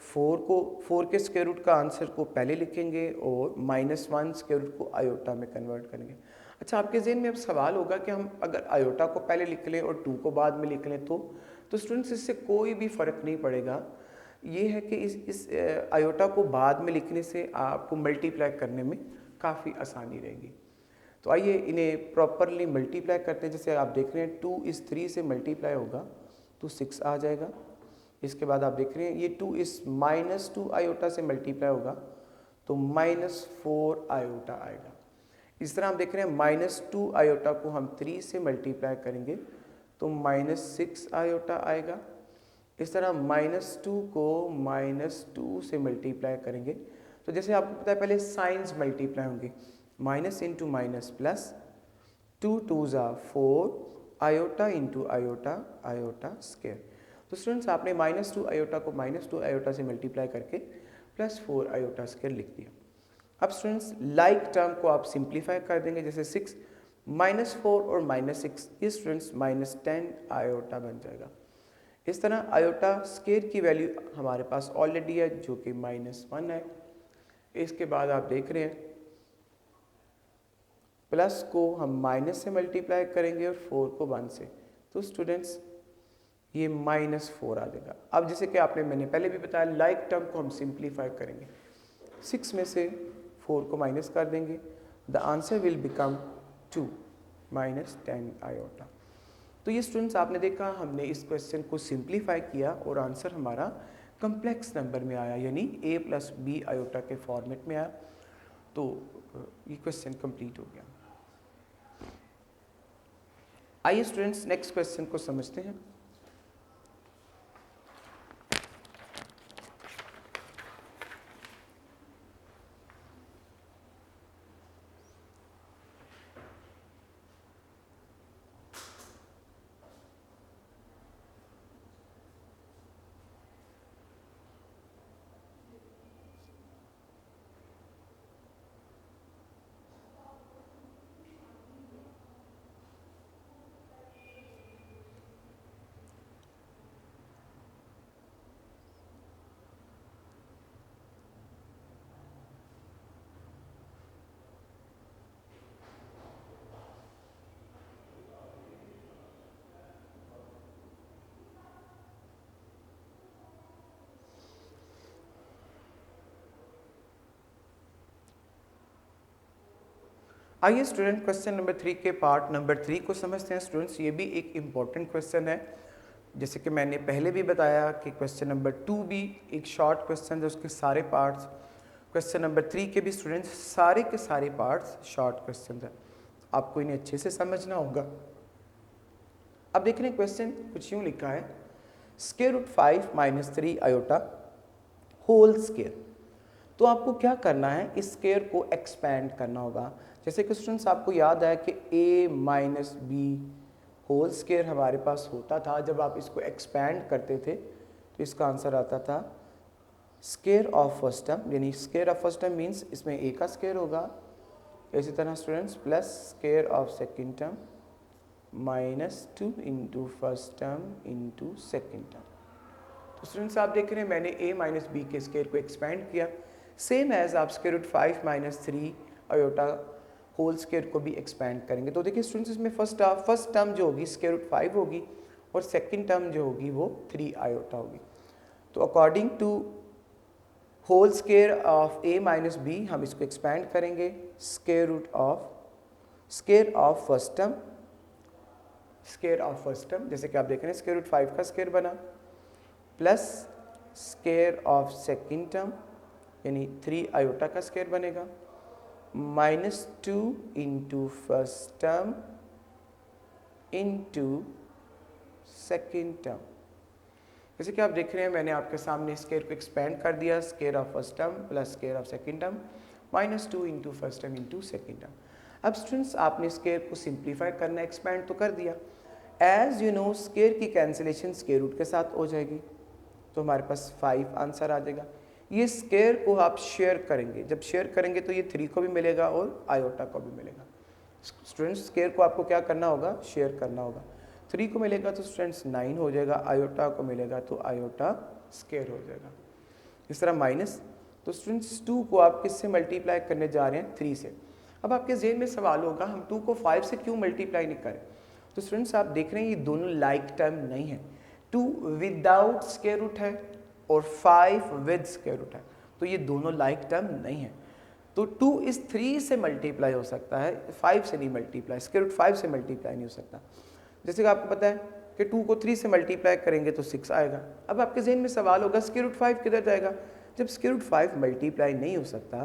4 के स्क्वायर रूट का आंसर को पहले लिखेंगे और -1 स्क्वायर रूट को आयोटा में कन्वर्ट करेंगे। अच्छा, आपके जहन में अब सवाल होगा कि हम अगर आयोटा को पहले लिख लें और 2 को बाद में लिख लें तो स्टूडेंट्स इससे कोई भी फ़र्क नहीं पड़ेगा। ये है कि इस आयोटा को बाद में लिखने से आपको मल्टीप्लाई करने में काफ़ी आसानी रहेगी। तो आइए इन्हें प्रॉपरली मल्टीप्लाई करते हैं। जैसे आप देख रहे हैं 2 इस 3 से मल्टीप्लाई होगा तो 6 आ जाएगा। इसके बाद आप देख रहे हैं ये 2 इस -2 आयोटा से मल्टीप्लाई होगा तो -4 आयोटा आएगा। इस तरह हम देख रहे हैं -2 आयोटा को हम 3 से मल्टीप्लाई करेंगे तो -6 आयोटा आएगा। इस तरह -2 को -2 से मल्टीप्लाई करेंगे तो जैसे आपको पता है पहले साइंस मल्टीप्लाई होंगे, minus into minus plus, 2 2s are 4, iota into iota, iota square. तो स्टूडेंट्स आपने -2 आयोटा को -2 आयोटा से मल्टीप्लाई करके +4 आयोटा स्क्वायर लिख दिया। अब स्टूडेंट्स लाइक टर्म को आप सिंप्लीफाई कर देंगे, जैसे 6 -4 और -6, ये स्टूडेंट्स -10 आयोटा बन जाएगा। इस तरह आयोटा स्क्वायर की वैल्यू हमारे पास ऑलरेडी है जो कि -1 है। इसके बाद आप देख रहे हैं प्लस को हम माइनस से मल्टीप्लाई करेंगे और 4 को 1 से, तो स्टूडेंट्स ये -4 आ जाएगा। अब जैसे कि मैंने पहले भी बताया लाइक टर्म को हम सिंप्लीफाई करेंगे, 6 में से 4 को माइनस कर देंगे, the answer will become 2 -10 iota. तो ये स्टूडेंट्स आपने देखा हमने इस क्वेश्चन को सिंप्लीफाई किया और आंसर हमारा कम्प्लेक्स नंबर में आया, यानी a + b आयोटा के फॉर्मेट में आया। तो ये क्वेश्चन कंप्लीट हो गया। आइए स्टूडेंट्स नेक्स्ट क्वेश्चन को समझते हैं। आइए स्टूडेंट क्वेश्चन नंबर 3 के पार्ट नंबर 3 को समझते हैं स्टूडेंट्स। ये भी एक इम्पॉर्टेंट क्वेश्चन है, जैसे कि मैंने पहले भी बताया कि क्वेश्चन नंबर 2 भी एक शॉर्ट क्वेश्चन है, उसके सारे पार्ट्स। क्वेश्चन नंबर 3 के भी स्टूडेंट्स सारे के सारे पार्ट्स शॉर्ट क्वेश्चन है, आपको इन्हें अच्छे से समझना होगा। अब देख रहे हैं क्वेश्चन कुछ यूँ लिखा है, square root 5 minus 3 iota whole square. तो आपको क्या करना है, इस स्क्वायर को एक्सपेंड करना होगा। जैसे कि स्टूडेंट्स आपको याद है कि a minus B whole square हमारे पास होता था, जब आप इसको एक्सपेंड करते थे तो इसका आंसर आता था स्क्वायर ऑफ फर्स्ट टर्म, यानी square of first term means इसमें a का स्क्वायर होगा, इसी तरह students plus square of second term minus 2 into first term into second term. तो स्टूडेंट्स आप देख रहे हैं मैंने a माइनस बी के स्क्वायर को एक्सपेंड किया, सेम एज आप square root 5 minus 3 iota whole square को भी एक्सपेंड करेंगे। तो देखिए स्टूडेंट्स इसमें फर्स्ट टर्म जो होगी स्क्वायर रूट 5 होगी और सेकंड टर्म जो होगी वो 3 आयोटा होगी। तो according to whole square of a minus B हम इसको एक्सपेंड करेंगे, स्क्वायर ऑफ फर्स्ट टर्म, जैसे कि आप देख रहे हैं स्क्वायर रूट 5 का स्क्वायर बना, plus square of second term यानी 3 आयोटा का स्क्वायर बनेगा, minus 2 into first term into second term. जैसे कि आप देख रहे हैं मैंने आपके सामने स्क्वायर को एक्सपेंड कर दिया, square of first term plus square of second term minus 2 into first term into second term. अब स्टूडेंट्स आपने स्क्वायर को सिंप्लीफाई करना, एक्सपेंड तो कर दिया। एज यू नो स्क्वायर की कैंसिलेशन स्क्वायर रूट के साथ हो जाएगी, तो हमारे पास 5 आंसर आ जाएगा। ये स्क्वायर को आप शेयर करेंगे, जब शेयर करेंगे तो ये 3 को भी मिलेगा और आयोटा को भी मिलेगा। स्टूडेंट्स स्क्वायर को आपको क्या करना होगा, शेयर करना होगा। 3 को मिलेगा तो स्टूडेंट्स 9 हो जाएगा, आयोटा को मिलेगा तो आयोटा स्क्वायर हो जाएगा। इस तरह माइनस, तो स्टूडेंट्स 2 को आप किससे मल्टीप्लाई करने जा रहे हैं, 3 से। अब आपके जेहन में सवाल होगा हम 2 को 5 से क्यों मल्टीप्लाई नहीं करें। तो स्टूडेंट्स आप देख रहे हैं ये दोनों लाइक टर्म नहीं है, 2 विदाउट स्क्वायर रूट है और 5 विद स्क्वायर रूट है, तो ये दोनों लाइक टर्म नहीं है। तो 2 इस 3 से मल्टीप्लाई हो सकता है, 5 से नहीं मल्टीप्लाई, स्क्वायर रूट 5 से मल्टीप्लाई नहीं हो सकता। जैसे कि आपको पता है कि 2 को 3 से मल्टीप्लाई करेंगे तो 6 आएगा। अब आपके जेहन में सवाल होगा स्क्वायर रूट 5 किधर जाएगा। जब स्क्वायर रूट 5 मल्टीप्लाई नहीं हो सकता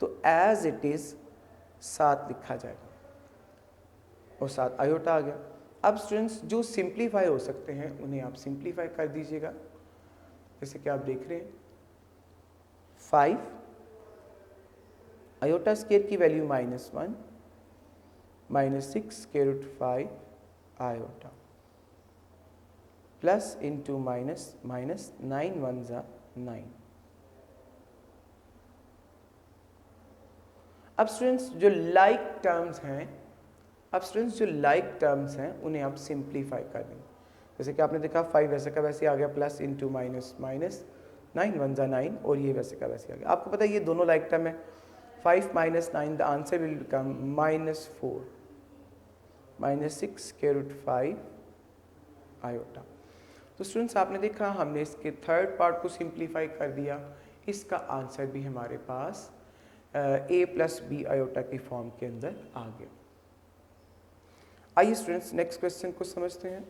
तो एज इट इज 7 लिखा जाएगा और 7 आयोटा आ गया। अब स्टूडेंट्स जो सिंप्लीफाई हो सकते हैं उन्हें आप सिंप्लीफाई कर दीजिएगा, जैसे कि आप देख रहे हैं 5 आयोटा स्क्वायर की value -1 -6 square root 5 iota plus into minus 9 1 जा 9। अब स्टूडेंट्स जो लाइक टर्म्स हैं उन्हें आप सिंप्लीफाई कर देंगे, जैसे कि आपने देखा 5 वैसे का वैसे आ गया, प्लस इंटू माइनस 9 1 जा 9 और ये वैसे का वैसे आ गया। आपको पता है ये दोनों लाइक टर्म है, 5 minus 9 the answer will become -4 -6 square root 5 iota. तो स्टूडेंट्स आपने देखा हमने इसके थर्ड पार्ट को सिंप्लीफाई कर दिया, इसका आंसर भी हमारे पास a प्लस बी आयोटा की फॉर्म के अंदर आ गया। आइए स्टूडेंट्स नेक्स्ट क्वेश्चन को समझते हैं।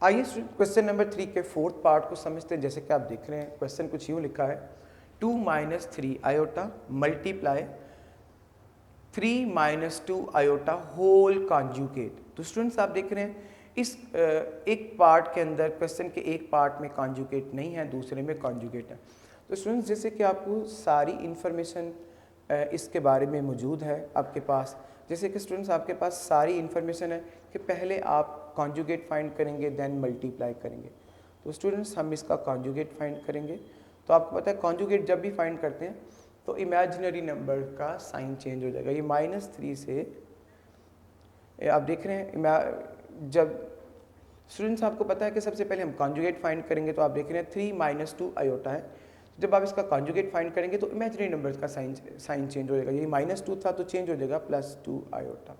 आइए क्वेश्चन नंबर 3 के फोर्थ पार्ट को समझते हैं। जैसे कि आप देख रहे हैं क्वेश्चन कुछ यूँ लिखा है, 2 - 3 iota multiply 3 - 2 iota whole conjugate. तो स्टूडेंट्स आप देख रहे हैं इस एक पार्ट के अंदर क्वेश्चन के एक पार्ट में कॉन्जुगेट नहीं है, दूसरे में कॉन्जुगेट है। तो स्टूडेंट्स जैसे कि आपको सारी इन्फॉर्मेशन इसके बारे में मौजूद है आपके पास, जैसे कि स्टूडेंट्स आपके पास सारी इन्फॉर्मेशन है कि पहले आप कॉन्जुगेट फाइंड करेंगे देन मल्टीप्लाई करेंगे। तो स्टूडेंट्स हम इसका कॉन्जुगेट फाइंड करेंगे। तो आपको पता है कॉन्जुगेट जब भी फाइंड करते हैं तो इमेजिनरी नंबर का साइन चेंज हो जाएगा, ये -3 से आप देख रहे हैं जब स्टूडेंट्स आपको पता है कि सबसे पहले हम कॉन्जुगेट फाइंड करेंगे, तो आप देख रहे हैं 3 माइनस 2 आयोटा है। जब आप इसका कॉन्जुगेट फाइंड करेंगे तो इमेजिनरी नंबर्स का साइन चेंज हो जाएगा। ये -2 था तो चेंज हो जाएगा +2 आयोटा।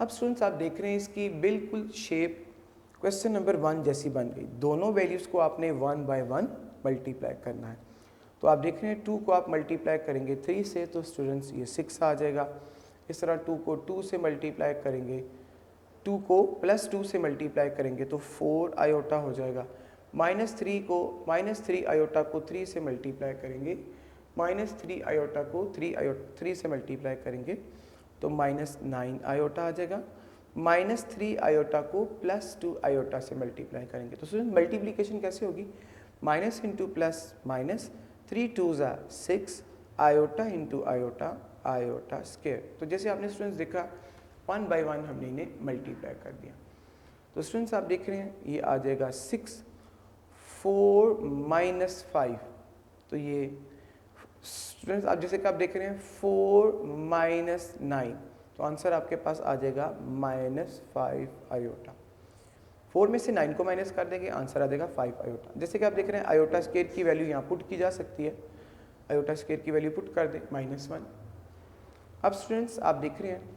अब स्टूडेंट्स आप देख रहे हैं इसकी बिल्कुल शेप क्वेश्चन नंबर 1 जैसी बन गई। दोनों वैल्यूज़ को आपने 1 बाय 1 मल्टीप्लाई करना है। तो आप देख रहे हैं 2 को आप मल्टीप्लाई करेंगे 3 से तो स्टूडेंट्स ये 6 आ जाएगा। इस तरह 2 को 2 से मल्टीप्लाई करेंगे, 2 को +2 से मल्टीप्लाई करेंगे तो 4 आयोटा हो जाएगा। -3 आयोटा को 3 से मल्टीप्लाई करेंगे, -3 आयोटा को 3 से मल्टीप्लाई करेंगे तो -9 आयोटा आ जाएगा। -3 आयोटा को +2 आयोटा से मल्टीप्लाई करेंगे तो स्टूडेंट मल्टीप्लिकेशन कैसे होगी? Minus into plus minus, 3 2 6 iota into iota, iota square. तो जैसे आपने स्टूडेंट्स देखा 1 बाय 1 हमने इन्हें मल्टीप्लाई कर दिया। तो स्टूडेंट्स आप देख रहे हैं ये आ जाएगा 6, 4 माइनस 5, तो ये स्टूडेंट्स आप जैसे कि आप देख रहे हैं 4 माइनस 9, तो आंसर आपके पास आ जाएगा -5 आयोटा। 4 में से 9 को माइनस कर देंगे, आंसर आ जाएगा 5 आयोटा। जैसे कि आप देख रहे हैं आयोटा स्क्वायर की वैल्यू यहाँ पुट की जा सकती है। आयोटा स्क्वायर की वैल्यू पुट कर दें -1। अब स्टूडेंट्स आप देख रहे हैं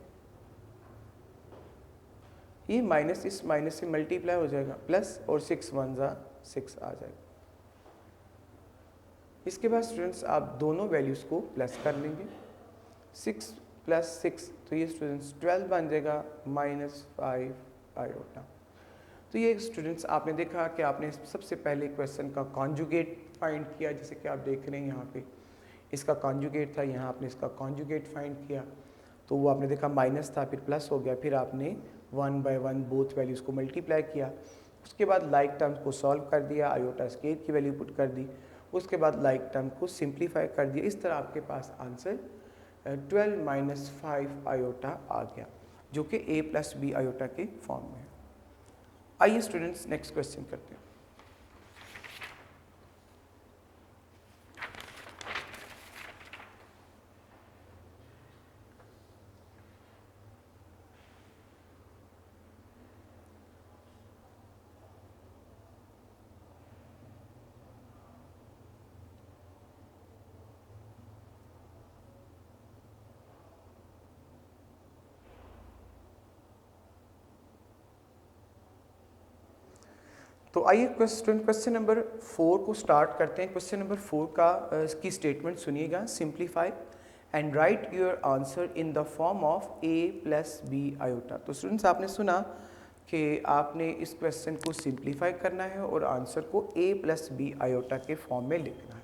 ये माइनस इस माइनस से मल्टीप्लाई हो जाएगा, प्लस और 6 1 6 आ जाएगा। इसके बाद स्टूडेंट्स आप दोनों वैल्यूज़ को प्लस कर लेंगे, 6 + 6 तो ये स्टूडेंट्स 12 बन जाएगा -5 आयोटा। तो ये स्टूडेंट्स आपने देखा कि आपने सबसे पहले क्वेश्चन का कॉन्जुगेट फाइंड किया, जैसे कि आप देख रहे हैं यहाँ पे इसका कॉन्जुगेट था, यहाँ आपने इसका कॉन्जुगेट फाइंड किया तो वो आपने देखा माइनस था फिर प्लस हो गया, फिर आपने 1 बाय 1 बोथ वैल्यूज़ को मल्टीप्लाई किया। उसके बाद लाइक टर्म्स को सॉल्व कर दिया, आयोटा स्क्वायर की वैल्यू पुट कर दी, उसके बाद लाइक टर्म को सिंप्लीफाई कर दिया। इस तरह आपके पास आंसर 12 - 5 आयोटा आ गया, जो कि a + b आयोटा के फॉर्म में है। आइए स्टूडेंट्स नेक्स्ट क्वेश्चन करते हैं। तो आइए क्वेश्चन नंबर 4 को स्टार्ट करते हैं। क्वेश्चन नंबर 4 का की स्टेटमेंट सुनिएगा, simplify and write your answer in the form of a + b iota. तो स्टूडेंट्स आपने सुना कि आपने इस क्वेश्चन को सिंप्लीफाई करना है और आंसर को a + b आयोटा के फॉर्म में लिखना है।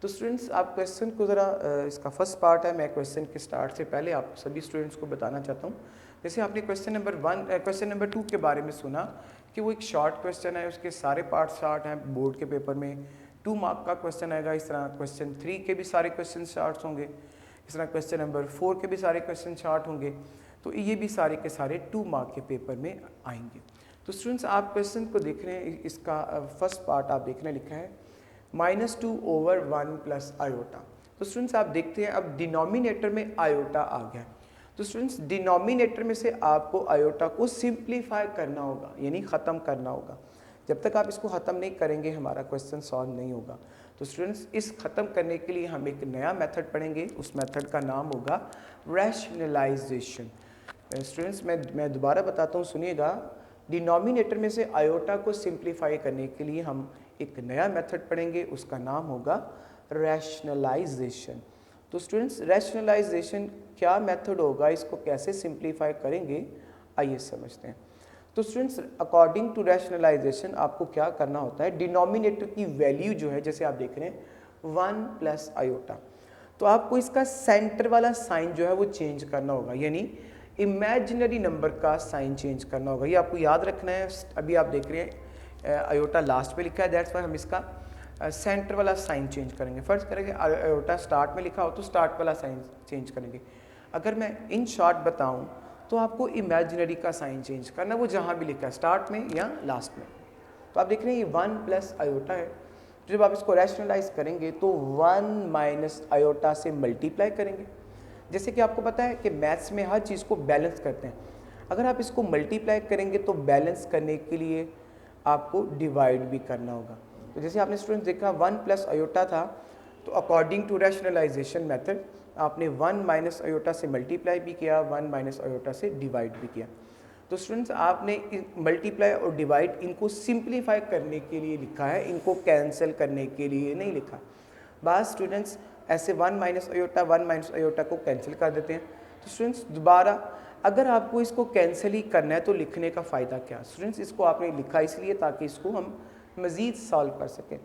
तो स्टूडेंट्स आप क्वेश्चन को ज़रा इसका फर्स्ट पार्ट है, मैं क्वेश्चन के स्टार्ट से पहले आप सभी स्टूडेंट्स को बताना चाहता हूँ। जैसे आपने क्वेश्चन नंबर 2 के बारे में सुना कि वो एक शॉर्ट क्वेश्चन है, उसके सारे पार्ट शॉर्ट हैं, बोर्ड के पेपर में 2 मार्क का क्वेश्चन आएगा। इस तरह क्वेश्चन 3 के भी सारे क्वेश्चन शॉर्ट होंगे, इस तरह क्वेश्चन नंबर 4 के भी सारे क्वेश्चन शॉर्ट होंगे, तो ये भी सारे के सारे 2 मार्क के पेपर में आएंगे। तो स्टूडेंट्स आप क्वेश्चन को देख रहे हैं, इसका फर्स्ट पार्ट आप देख रहे हैं, लिखा है -2/1 + आयोटा। तो स्टूडेंट्स आप देखते हैं अब डिनोमिनेटर में आयोटा आ गया। तो स्टूडेंट्स डिनोमिनेटर में से आपको आयोटा को सिंप्लीफाई करना होगा, यानी ख़त्म करना होगा। जब तक आप इसको ख़त्म नहीं करेंगे हमारा क्वेश्चन सॉल्व नहीं होगा। तो स्टूडेंट्स इस ख़त्म करने के लिए हम एक नया मेथड पढ़ेंगे, उस मेथड का नाम होगा रैशनलाइजेशन। स्टूडेंट्स मैं दोबारा बताता हूँ, सुनिएगा। डिनोमिनेटर में से आयोटा को सिंप्लीफाई करने के लिए हम एक नया मेथड पढ़ेंगे, उसका नाम होगा रैशनलाइजेशन। तो स्टूडेंट्स रैशनलाइजेशन क्या मेथड होगा, इसको कैसे सिंप्लीफाई करेंगे, आइए समझते हैं। तो स्टूडेंट्स अकॉर्डिंग टू रैशनलाइजेशन आपको क्या करना होता है, डिनोमिनेटर की वैल्यू जो है, जैसे आप देख रहे हैं 1 + आयोटा, तो आपको इसका सेंटर वाला साइन जो है वो चेंज करना होगा, यानी इमेजिनरी नंबर का साइन चेंज करना होगा। ये आपको याद रखना है। अभी आप देख रहे हैं आयोटा लास्ट पे लिखा है, दैट्स वाई हम इसका सेंटर वाला साइन चेंज करेंगे। फर्स्ट करेंगे आयोटा स्टार्ट में लिखा हो तो स्टार्ट वाला साइन चेंज करेंगे। अगर मैं इन शॉर्ट बताऊं तो आपको इमेजिनरी का साइन चेंज करना, वो जहां भी लिखा है, स्टार्ट में या लास्ट में। तो आप देख रहे हैं ये 1 + आयोटा है। तो जब आप इसको रैशनलाइज करेंगे तो 1 - आयोटा से मल्टीप्लाई करेंगे। जैसे कि आपको पता है कि मैथ्स में हर चीज़ को बैलेंस करते हैं। अगर आप इसको मल्टीप्लाई करेंगे तो बैलेंस करने के लिए आपको डिवाइड भी करना होगा। तो जैसे आपने स्टूडेंट देखा 1 प्लस अयोटा था, तो अकॉर्डिंग टू रैशनलाइजेशन मेथड आपने 1 माइनस अयोटा से मल्टीप्लाई भी किया, 1 माइनस अयोटा से डिवाइड भी किया। तो स्टूडेंट्स आपने मल्टीप्लाई और डिवाइड इनको सिंप्लीफाई करने के लिए लिखा है, इनको कैंसिल करने के लिए नहीं लिखा। बाद स्टूडेंट्स ऐसे 1 माइनस अयोटा को कैंसिल कर देते हैं। तो स्टूडेंट्स दोबारा अगर आपको इसको कैंसिल ही करना है तो लिखने का फ़ायदा क्या? स्टूडेंट्स इसको आपने लिखा इसलिए ताकि इसको हम मज़ीद सॉल्व कर सकें।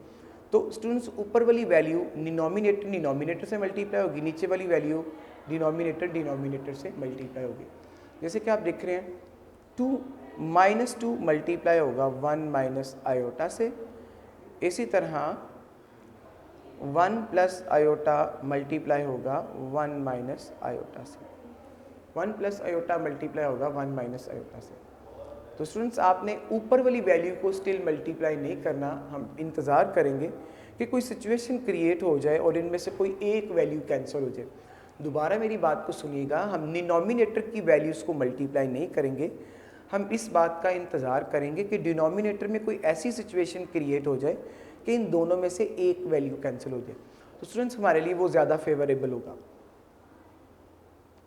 तो स्टूडेंट्स ऊपर वाली वैल्यू डिनोमिनेटर से मल्टीप्लाई होगी, नीचे वाली वैल्यू डिनोमिनेटर से मल्टीप्लाई होगी। जैसे कि आप देख रहे हैं 2 माइनस 2 मल्टीप्लाई होगा 1 माइनस आयोटा से, इसी तरह 1 प्लस आयोटा मल्टीप्लाई होगा 1 माइनस आयोटा से, 1 प्लस आयोटा मल्टीप्लाई होगा 1 माइनस आयोटा से। तो स्टूडेंट्स आपने ऊपर वाली वैल्यू को स्टिल मल्टीप्लाई नहीं करना, हम इंतज़ार करेंगे कि कोई सिचुएशन क्रिएट हो जाए और इनमें से कोई एक वैल्यू कैंसिल हो जाए। दोबारा मेरी बात को सुनिएगा, हम डिनोमिनेटर की वैल्यूज़ को मल्टीप्लाई नहीं करेंगे, हम इस बात का इंतज़ार करेंगे कि डिनोमिनेटर में कोई ऐसी सिचुएशन क्रिएट हो जाए कि इन दोनों में से एक वैल्यू कैंसिल हो जाए। तो स्टूडेंट्स हमारे लिए वो ज़्यादा फेवरेबल होगा।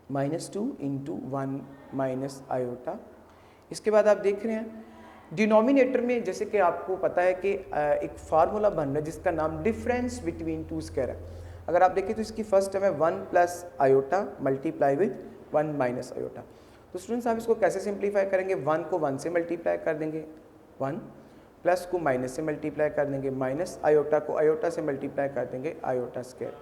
-2 इंटू 1 माइनस आयोटा। इसके बाद आप देख रहे हैं डिनोमिनेटर में, जैसे कि आपको पता है कि एक फार्मूला बन रहा है जिसका नाम डिफरेंस बिटवीन टू स्क्वायर है। अगर आप देखें तो इसकी फर्स्ट टर्म है 1 plus iota multiply with 1 minus iota. तो स्टूडेंट्स आप इसको कैसे सिंप्लीफाई करेंगे? 1 को 1 से मल्टीप्लाई कर देंगे 1, प्लस को माइनस से मल्टीप्लाई कर देंगे माइनस, आयोटा को आयोटा से मल्टीप्लाई कर देंगे आयोटा स्क्वायर।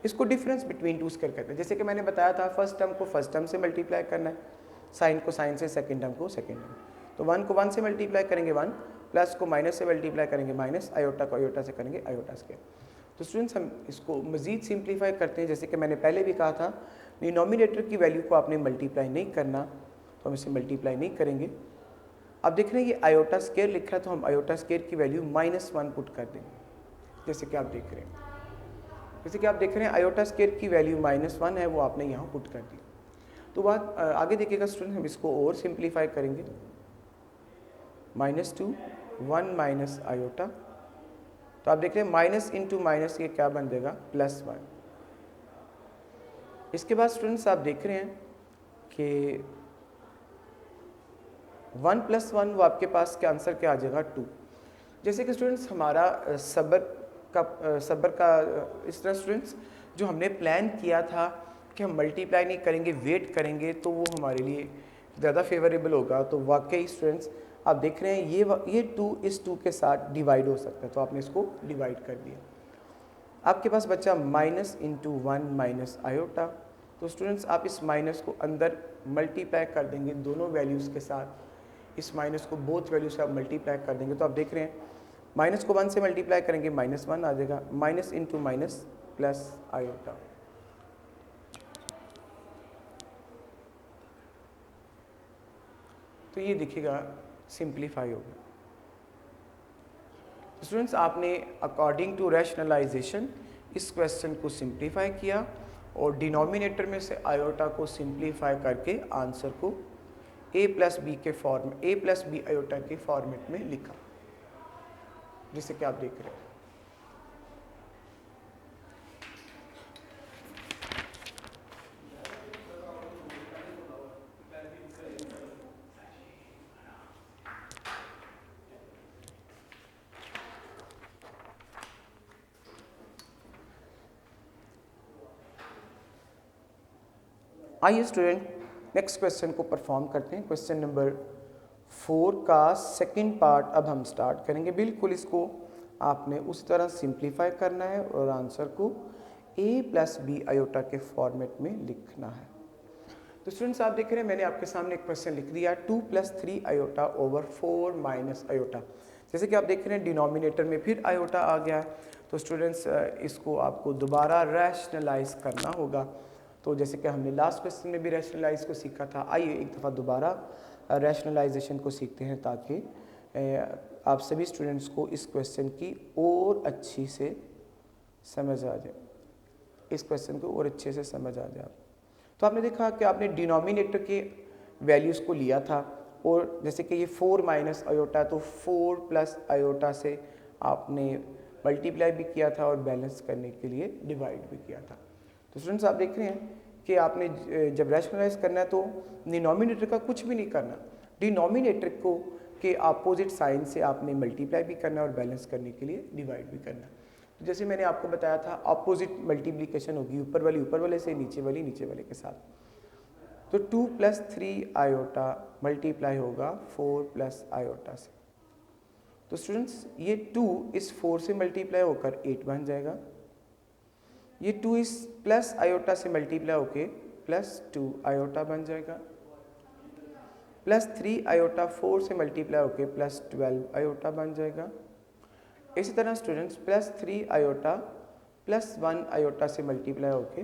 इसको डिफरेंस बिटवीन टू स्क्वायर कहते हैं। जैसे कि मैंने बताया था फर्स्ट टर्म को फर्स्ट टर्म से मल्टीप्लाई करना है, साइन को साइन से, सेकेंड टर्म को सेकेंड टर्म। तो 1 को 1 से मल्टीप्लाई करेंगे 1, प्लस को माइनस से मल्टीप्लाई करेंगे माइनस, आयोटा को आयोटा से करेंगे आयोटा स्क्वायर। तो स्टूडेंट्स हम इसको मज़ीद सिंप्लीफाई करते हैं। जैसे कि मैंने पहले भी कहा था डिनोमिनेटर की वैल्यू को आपने मल्टीप्लाई नहीं करना, तो हम इसे मल्टीप्लाई नहीं करेंगे। अब देख रहे हैं ये आयोटा स्क्वायर लिख रहा है, तो हम आयोटा स्क्वायर की वैल्यू -1 पुट कर देंगे। जैसे कि आप देख रहे हैं आयोटा स्क्वायर की वैल्यू -1 है, वो आपने यहाँ पुट कर दी। तो बात आगे देखिएगा स्टूडेंट, हम इसको और सिंप्लीफाई करेंगे। -2 1 माइनस आयोटा, तो आप देख रहे हैं माइनस इंटू माइनस ये क्या बन देगा +1। इसके बाद स्टूडेंट्स आप देख रहे हैं कि 1 + 1 वो आपके पास क्या आंसर क्या आ जाएगा 2। जैसे कि स्टूडेंट्स हमारा सब्र का इस तरह स्टूडेंट्स जो हमने प्लान किया था कि हम मल्टीप्लाई नहीं करेंगे, वेट करेंगे, तो वो हमारे लिए ज़्यादा फेवरेबल होगा। तो वाकई स्टूडेंट्स आप देख रहे हैं ये 2 इस 2 के साथ डिवाइड हो सकता है, तो आपने इसको डिवाइड कर दिया। आपके पास बचा माइनस इंटू 1 माइनस आयोटा। तो स्टूडेंट्स आप इस माइनस को अंदर मल्टीप्लाई कर देंगे दोनों वैल्यूज़ के साथ। इस माइनस को बोथ वैल्यू से आप मल्टीप्लाई कर देंगे, तो आप देख रहे हैं माइनस को 1 से मल्टीप्लाई करेंगे -1 आ जाएगा, minus into minus plus iota. तो ये देखिएगा सिंप्लीफाई हो गया। स्टूडेंट्स आपने अकॉर्डिंग टू रैशनलाइजेशन इस क्वेश्चन को सिंप्लीफाई किया और डिनोमिनेटर में से आयोटा को सिंप्लीफाई करके आंसर को a प्लस बी आयोटा के फॉर्मेट में लिखा, जिसे कि आप देख रहे हैं। आइए स्टूडेंट नेक्स्ट क्वेश्चन को परफॉर्म करते हैं। क्वेश्चन नंबर 4 का सेकंड पार्ट अब हम स्टार्ट करेंगे। बिल्कुल इसको आपने उस तरह सिंप्लीफाई करना है और आंसर को a प्लस बी आयोटा के फॉर्मेट में लिखना है। तो स्टूडेंट्स आप देख रहे हैं मैंने आपके सामने एक क्वेश्चन लिख दिया 2 + 3 आयोटा ओवर 4 माइनस आयोटा। जैसे कि आप देख रहे हैं डिनोमिनेटर में फिर आयोटा आ गया है, तो स्टूडेंट्स इसको आपको दोबारा रैशनलाइज करना होगा। तो जैसे कि हमने लास्ट क्वेश्चन में भी रैशनलाइज को सीखा था, आइए एक दफ़ा दोबारा रैशनलाइजेशन को सीखते हैं ताकि आप सभी स्टूडेंट्स को इस क्वेश्चन की और अच्छी से समझ आ जाए, इस क्वेश्चन को और अच्छे से समझ आ जाए। तो आपने देखा कि आपने डिनोमिनेटर के वैल्यूज़ को लिया था और जैसे कि ये 4 माइनस आयोटा, तो 4 प्लस आयोटा से आपने मल्टीप्लाई भी किया था और बैलेंस करने के लिए डिवाइड भी किया था। तो स्टूडेंट्स आप देख रहे हैं कि आपने जब रैशनलाइज करना है तो डिनोमिनेटर का कुछ भी नहीं करना, डिनोमिनेटर को के अपोजिट साइन से आपने मल्टीप्लाई भी करना और बैलेंस करने के लिए डिवाइड भी करना। तो जैसे मैंने आपको बताया था अपोजिट मल्टीप्लिकेशन होगी, ऊपर वाली ऊपर वाले से, नीचे वाली नीचे वाले के साथ। तो 2 प्लस 3 आयोटा मल्टीप्लाई होगा 4 प्लस आयोटा से। तो स्टूडेंट्स ये 2 इस 4 से मल्टीप्लाई होकर 8 बन जाएगा, ये 2 इस प्लस आयोटा से मल्टीप्लाई होके प्लस 2 आयोटा बन जाएगा, प्लस 3 आयोटा 4 से मल्टीप्लाई होके प्लस 12 आयोटा बन जाएगा। इसी तरह students plus 3 iota plus 1 iota से मल्टीप्लाई होके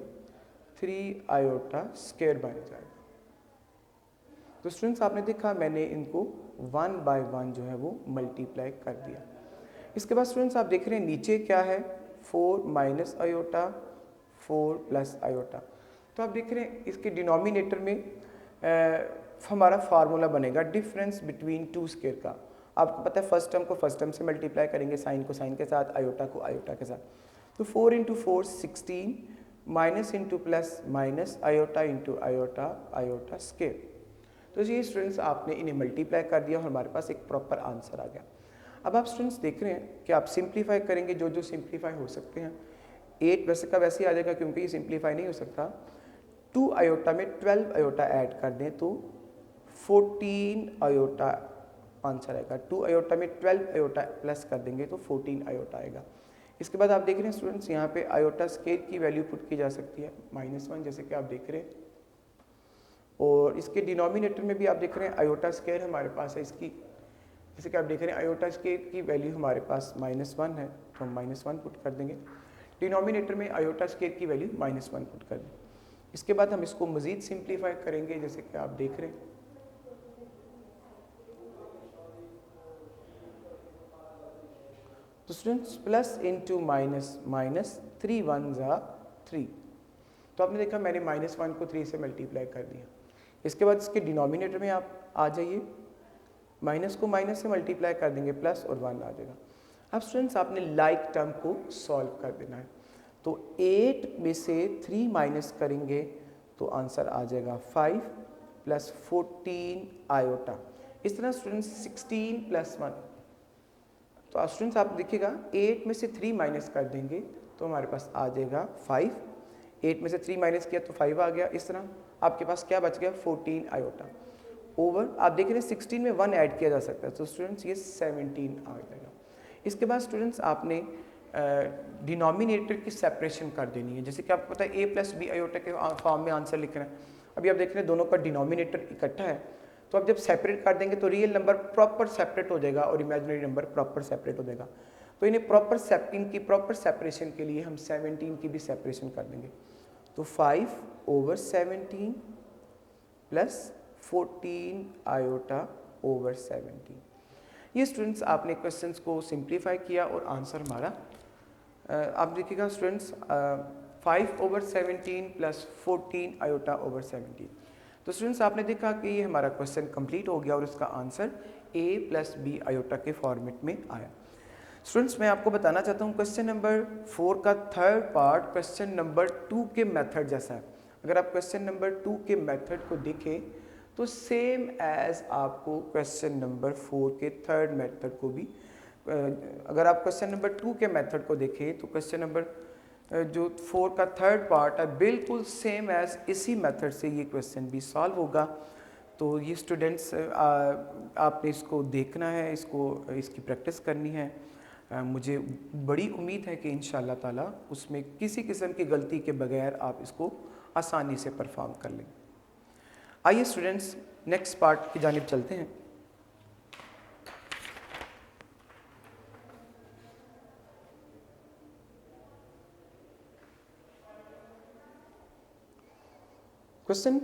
3 आयोटा स्क्वायर बन जाएगा। तो स्टूडेंट्स आपने देखा मैंने इनको 1 बाय 1 जो है वो मल्टीप्लाई कर दिया। इसके बाद स्टूडेंट्स आप देख रहे हैं नीचे क्या है, 4 माइनस आयोटा 4 प्लस आयोटा। तो आप देख रहे हैं इसके डिनोमिनेटर में हमारा फार्मूला बनेगा डिफरेंस बिटवीन टू स्क्वायर का। आपको पता है फर्स्ट टर्म को फर्स्ट टर्म से मल्टीप्लाई करेंगे, साइन को साइन के साथ, आयोटा को आयोटा के साथ। तो 4 into 4 16, minus into plus minus, iota into iota, iota square. तो ये स्टूडेंट्स आपने इन्हें मल्टीप्लाई कर दिया और हमारे पास एक प्रॉपर आंसर आ गया। अब आप स्टूडेंट्स देख रहे हैं कि आप सिंप्लीफाई करेंगे जो जो सिंप्लीफाई हो सकते हैं। 8 वैसे का वैसे ही आ जाएगा क्योंकि ये सिंप्लीफाई नहीं हो सकता। 2 आयोटा में 12 आयोटा ऐड कर दें तो 14 आयोटा आंसर आएगा। 2 आयोटा में 12 आयोटा प्लस कर देंगे तो 14 आयोटा आएगा। इसके बाद आप देख रहे हैं स्टूडेंट्स यहाँ पे आयोटा स्क्वायर की वैल्यू पुट की जा सकती है -1 जैसे कि आप देख रहे हैं, और इसके डिनोमिनेटर में भी आप देख रहे हैं आयोटा स्क्वायर हमारे पास है इसकी, जैसे कि आप देख रहे हैं आयोटा स्क्वायर की वैल्यू हमारे पास -1 है तो हम -1 पुट कर देंगे। डिनोमिनेटर में आयोटा स्क्वायर की वैल्यू -1 पुट कर दें। इसके बाद हम इसको मज़ीद सिंप्लीफाई करेंगे जैसे कि आप देख रहे हैं। तो students plus into minus, minus 3 1 ज़ा 3। तो आपने देखा मैंने -1 को 3 से मल्टीप्लाई कर दिया। इसके बाद इसके डिनोमिनेटर में आप आ जाइए, माइनस को माइनस से मल्टीप्लाई कर देंगे प्लस और 1 आ जाएगा। अब स्टूडेंट्स आपने लाइक टर्म को सॉल्व कर देना है। तो 8 में से 3 माइनस करेंगे तो आंसर आ जाएगा 5 प्लस 14 आयोटा। इस तरह स्टूडेंट्स 16 प्लस 1। तो स्टूडेंट्स आप देखिएगा 8 में से 3 माइनस कर देंगे तो हमारे पास आ जाएगा 5। 8 में से 3 माइनस किया तो 5 आ गया। इस तरह आपके पास क्या बच गया 14 आयोटा ओवर, आप देख रहे हैं 16 में 1 ऐड किया जा सकता है तो स्टूडेंट्स ये 17 आ जाएगा। इसके बाद स्टूडेंट्स आपने डिनोमिनेटर की सेपरेशन कर देनी है। जैसे कि आपको पता है a प्लस बी आयोटा के फॉर्म में आंसर लिख रहे हैं। अभी आप देख रहे हैं दोनों का डिनोमिनेटर इकट्ठा है, तो आप जब सेपरेट कर देंगे तो रियल नंबर प्रॉपर सेपरेट हो जाएगा और इमेजिनरी नंबर प्रॉपर सेपरेट हो जाएगा। तो इन्हें इनकी प्रॉपर सेपरेशन के लिए हम 17 की भी सेपरेशन कर देंगे। तो 5 ओवर 17 प्लस 14 आयोटा ओवर 17। ये स्टूडेंट्स आपने क्वेश्चंस को सिंप्लीफाई किया और आंसर हमारा आप देखिएगा students 5 over 17 plus 14 iota over 17। तो स्टूडेंट्स आपने देखा कि ये हमारा क्वेश्चन कंप्लीट हो गया और इसका answer a plus B iota के फॉर्मेट में आया। स्टूडेंट्स मैं आपको बताना चाहता हूँ क्वेश्चन नंबर 4 का थर्ड पार्ट क्वेश्चन नंबर 2 के मेथड जैसा है। अगर आप क्वेश्चन नंबर 2 के मेथड को देखें तो सेम एज आपको क्वेश्चन नंबर 4 के थर्ड मेथड को भी, अगर आप क्वेश्चन नंबर 2 के मेथड को देखें तो क्वेश्चन नंबर जो 4 का थर्ड पार्ट है बिल्कुल सेम एज इसी मेथड से ये क्वेश्चन भी सॉल्व होगा। तो ये स्टूडेंट्स आपने इसको देखना है, इसकी प्रैक्टिस करनी है। मुझे बड़ी उम्मीद है कि इंशाल्लाह ताला उसमें किसी किस्म की गलती के बगैर आप इसको आसानी से परफॉर्म कर लेंगे। आइए स्टूडेंट्स नेक्स्ट पार्ट की जानिब चलते हैं। क्वेश्चन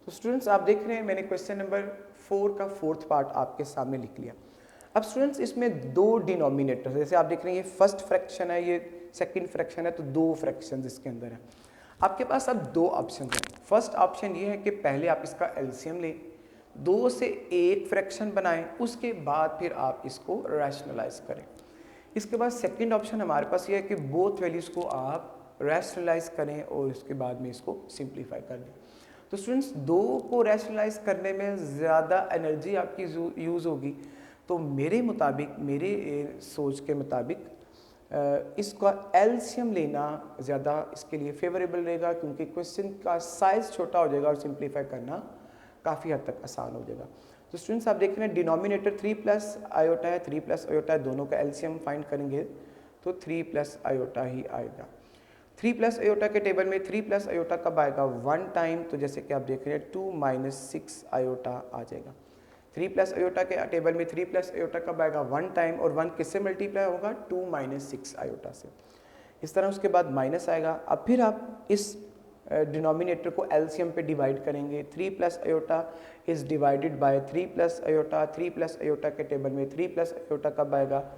तो स्टूडेंट्स आप देख रहे हैं मैंने क्वेश्चन नंबर 4 का फोर्थ पार्ट आपके सामने लिख लिया। अब स्टूडेंट्स इसमें दो डिनोमिनेटर, जैसे आप देख रहे हैं ये फर्स्ट फ्रैक्शन है, ये सेकंड फ्रैक्शन है, तो दो फ्रैक्शंस इसके अंदर है। आपके पास अब दो ऑप्शन हैं। फर्स्ट ऑप्शन ये है कि पहले आप इसका एलसीएम लें, दो से एक फ्रैक्शन बनाएं, उसके बाद फिर आप इसको रैशनलाइज करें। इसके बाद सेकंड ऑप्शन हमारे पास ये है कि बोथ वैल्यूज़ को आप रैशनलाइज करें और उसके बाद में इसको सिंप्लीफाई कर दें। तो स्टूडेंट्स दो को रैशनलाइज करने में ज़्यादा एनर्जी आपकी यूज़ होगी, तो मेरे मुताबिक, मेरे सोच के मुताबिक इसका एलसीएम लेना ज़्यादा इसके लिए फेवरेबल रहेगा, क्योंकि क्वेश्चन का साइज़ छोटा हो जाएगा और सिंप्लीफाई करना काफ़ी हद तक आसान हो जाएगा। तो स्टूडेंट्स आप देख रहे हैं डिनोमिनेटर 3 प्लस आयोटा है, 3 प्लस आयोटा है, दोनों का एलसीएम फाइंड करेंगे तो 3 प्लस आयोटा ही आएगा। 3 प्लस आयोटा के टेबल में 3 प्लस आयोटा कब आएगा? 1 टाइम, तो जैसे कि आप देख रहे हैं 2 माइनस 6 आयोटा आ जाएगा। 3 प्लस आयोटा के टेबल में 3 प्लस आयोटा कब आएगा? 1 टाइम, और 1 किससे मल्टीप्लाई होगा? 2 माइनस 6 आयोटा से। इस तरह उसके बाद माइनस आएगा। अब फिर आप इस डिनोमिनेटर को एलसीएम पे डिवाइड करेंगे। 3 plus iota is divided by 3 plus iota. 3 plus iota के टेबल में 3 प्लस आयोटा कब आएगा?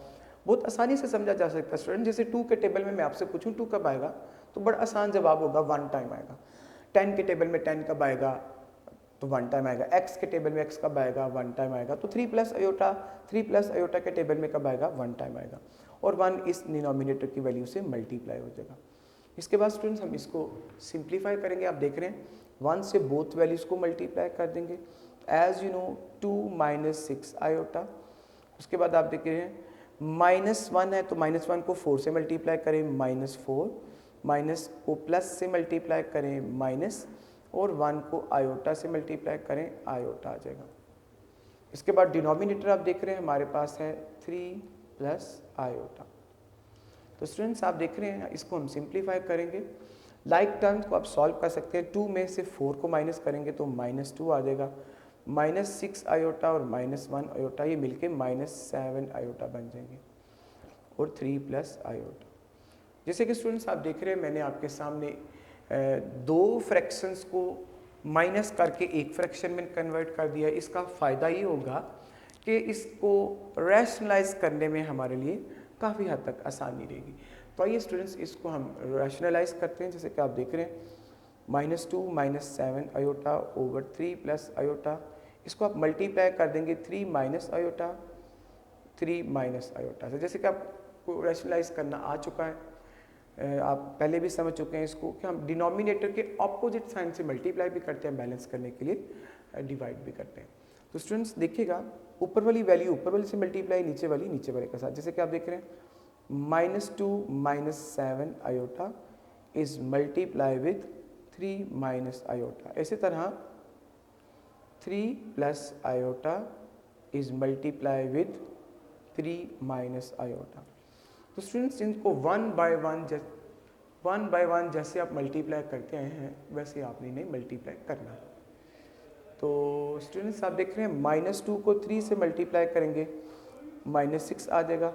बहुत आसानी से समझा जा सकता है स्टूडेंट। जैसे 2 के टेबल में मैं आपसे पूछूं 2 कब आएगा, तो बड़ा आसान जवाब होगा 1 टाइम आएगा। 10 के टेबल में 10 कब आएगा? तो 1 टाइम आएगा। x के टेबल में x कब आएगा? 1 टाइम आएगा। तो 3 प्लस आयोटा के टेबल में कब आएगा? 1 टाइम आएगा, और 1 इस डिनोमिनेटर की वैल्यू से मल्टीप्लाई हो जाएगा। इसके बाद स्टूडेंट्स हम इसको सिंप्लीफाई करेंगे। आप देख रहे हैं 1 से बोथ वैल्यूज़ को मल्टीप्लाई कर देंगे। As you know 2 minus 6 iota. उसके बाद आप देख रहे हैं -1 है, तो -1 को 4 से मल्टीप्लाई करें -4, माइनस को प्लस से मल्टीप्लाई करें माइनस, और 1 को आयोटा से मल्टीप्लाई करें आयोटा आ जाएगा। इसके बाद डिनोमिनेटर आप देख रहे हैं हमारे पास है 3 प्लस आयोटा। तो स्टूडेंट्स आप देख रहे हैं इसको हम सिंप्लीफाई करेंगे। लाइक टर्म्स को आप सॉल्व कर सकते हैं। 2 में से 4 को माइनस करेंगे तो -2 आ जाएगा। -6 आयोटा और -1 आयोटा ये मिलके -7 आयोटा बन जाएंगे, और 3 प्लस आयोटा। जैसे कि स्टूडेंट्स आप देख रहे हैं मैंने आपके सामने दो फ्रैक्शंस को माइनस करके एक फ्रैक्शन में कन्वर्ट कर दिया है। इसका फ़ायदा ये होगा कि इसको रैशनलाइज करने में हमारे लिए काफ़ी हद तक आसानी रहेगी। तो आइए स्टूडेंट्स इसको हम रैशनलाइज करते हैं। जैसे कि आप देख रहे हैं -2 -7 आयोटा ओवर 3 प्लस आयोटा। इसको आप मल्टीप्लाई कर देंगे 3 माइनस आयोटा, 3 माइनस आयोटा से। जैसे कि आपको रैशनलाइज करना आ चुका है, आप पहले भी समझ चुके हैं इसको कि हम डिनोमिनेटर के ऑपोजिट साइन से मल्टीप्लाई भी करते हैं, बैलेंस करने के लिए डिवाइड भी करते हैं। तो स्टूडेंट्स देखिएगा ऊपर वाली वैल्यू ऊपर वाली से मल्टीप्लाई, नीचे वाली नीचे वाले के साथ। जैसे कि आप देख रहे हैं -2 -7 iota is multiply with 3 minus iota. इसी तरह 3 plus iota is multiply with 3 minus iota. तो स्टूडेंट्स इनको वन बाय वन जैसे आप मल्टीप्लाई करते आए हैं वैसे आपने इन्हें मल्टीप्लाई करना है। तो स्टूडेंट्स आप देख रहे हैं -2 को 3 से मल्टीप्लाई करेंगे -6 आ जाएगा।